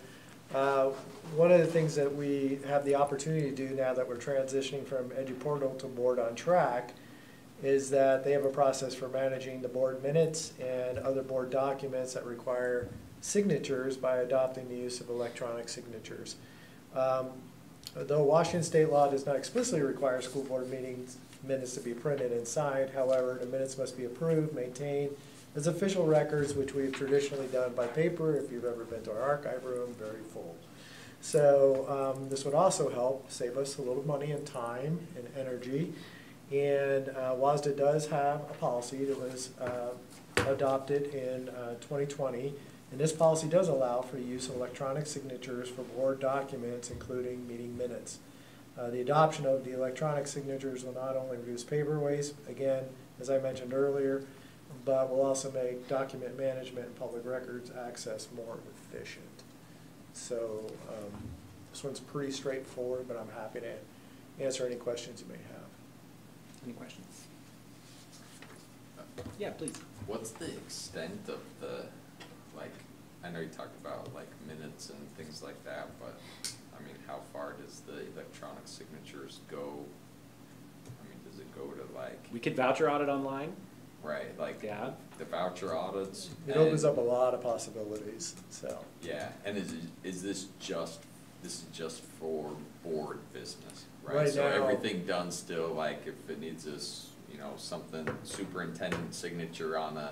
one of the things that we have the opportunity to do now that we're transitioning from EduPortal to Board on Track is that they have a process for managing the board minutes and other board documents that require signatures by adopting the use of electronic signatures. Though Washington state law does not explicitly require school board meetings minutes to be printed and signed, however, the minutes must be approved, maintained as official records, which we've traditionally done by paper. If you've ever been to our archive room, very full. So this would also help save us a little money and time and energy. And WASDA does have a policy that was adopted in 2020. And this policy does allow for the use of electronic signatures for board documents, including meeting minutes. The adoption of the electronic signatures will not only reduce paper waste, again, as I mentioned earlier, but will also make document management and public records access more efficient. So this one's pretty straightforward, but I'm happy to answer any questions you may have. Any questions? Yeah, please. What's the extent of the, like, I know you talked about like minutes and things like that, but I mean, how far does the electronic signatures go? I mean, does it go to like? We could voucher audit online. Right, like yeah. The voucher audits. It opens up a lot of possibilities, so. Yeah, and is this just for board business, right? Right So now, everything done still, like if it needs this, you know, something superintendent signature on a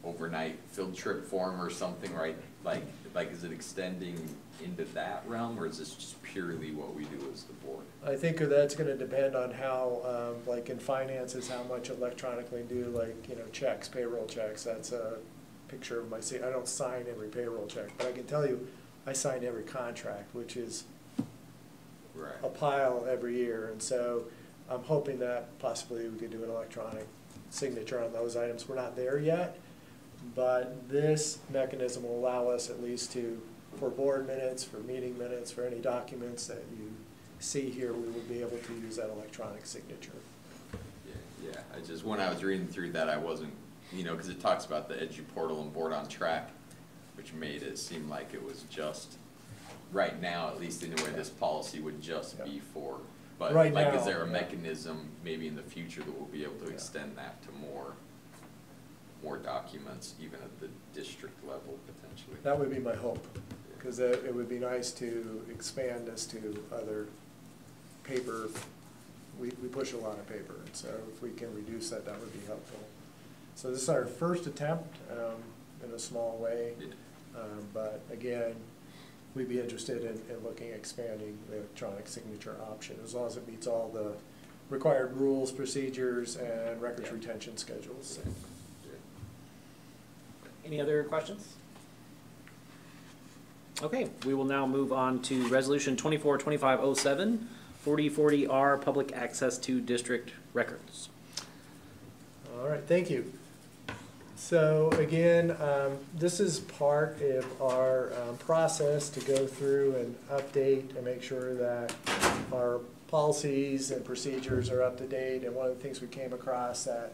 overnight field trip form or something, right? Like is it extending into that realm, or is this just purely what we do as the board? I think that's going to depend on how, like in finances, how much electronically do, like, you know, checks, payroll checks. That's a picture of my seat. I don't sign every payroll check, but I can tell you I sign every contract, which is a pile every year. And so I'm hoping that possibly we could do an electronic signature on those items. We're not there yet, but this mechanism will allow us at least to, for board minutes, for meeting minutes, for any documents that you see here, we would be able to use that electronic signature. Yeah, I just, when I was reading through that, I wasn't, you know, because it talks about the EduPortal and Board on Track, which made it seem like it was just, right now, at least in the way this policy would just be for, but right like, now, is there a mechanism maybe in the future that we'll be able to extend that to more documents, even at the district level potentially? That would be my hope, because it would be nice to expand this to other paper. We push a lot of paper, and so if we can reduce that, that would be helpful. So this is our first attempt in a small way, but again, we'd be interested in looking at expanding the electronic signature option, as long as it meets all the required rules, procedures, and records retention schedules. Any other questions? Okay, we will now move on to Resolution 242507, 4040R, Public Access to District Records. All right, thank you. So again, this is part of our process to go through and update and make sure that our policies and procedures are up to date. And one of the things we came across that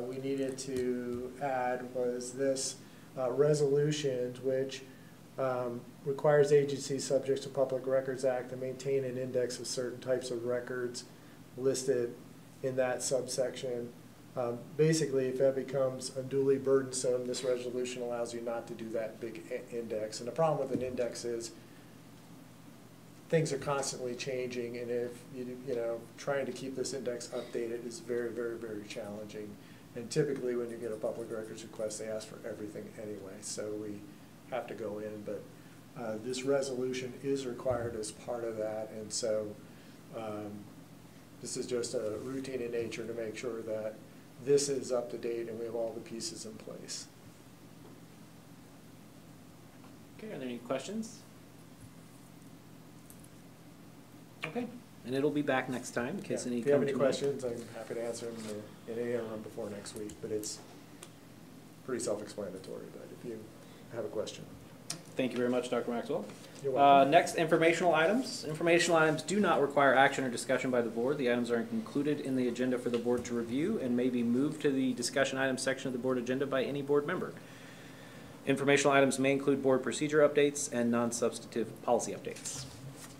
we needed to add was this resolution, which requires agencies subject to Public Records Act to maintain an index of certain types of records listed in that subsection. Basically, if that becomes unduly burdensome, this resolution allows you not to do that big index. And the problem with an index is things are constantly changing, and if you know, trying to keep this index updated is very, very, very challenging. And typically, when you get a public records request, they ask for everything anyway, so we have to go in. But this resolution is required as part of that, and so this is just a routine in nature to make sure that this is up to date and we have all the pieces in place. Okay, are there any questions? Okay, and it'll be back next time in case any If you have come any to mind. questions, I'm happy to answer them in any interim before next week, but it's pretty self-explanatory, but if you have a question. Thank you very much, Dr. Maxwell. You're welcome. Next, informational items. Informational items do not require action or discussion by the board. The items are included in the agenda for the board to review and may be moved to the discussion items section of the board agenda by any board member. Informational items may include board procedure updates and non-substantive policy updates.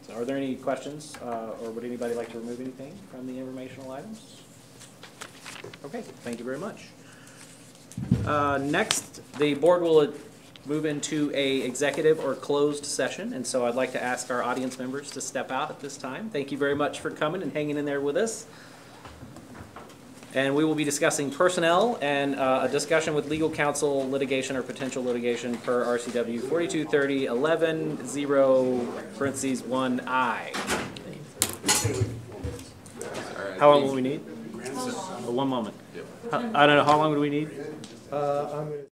So are there any questions, or would anybody like to remove anything from the informational items? Okay, thank you very much. Next, the board will move into a executive or closed session, and so I'd like to ask our audience members to step out at this time. Thank you very much for coming and hanging in there with us. And we will be discussing personnel and a discussion with legal counsel, litigation or potential litigation per RCW 4230-11-0(1I). How long will we need? 1 moment. I don't know, how long do we need? I'm gonna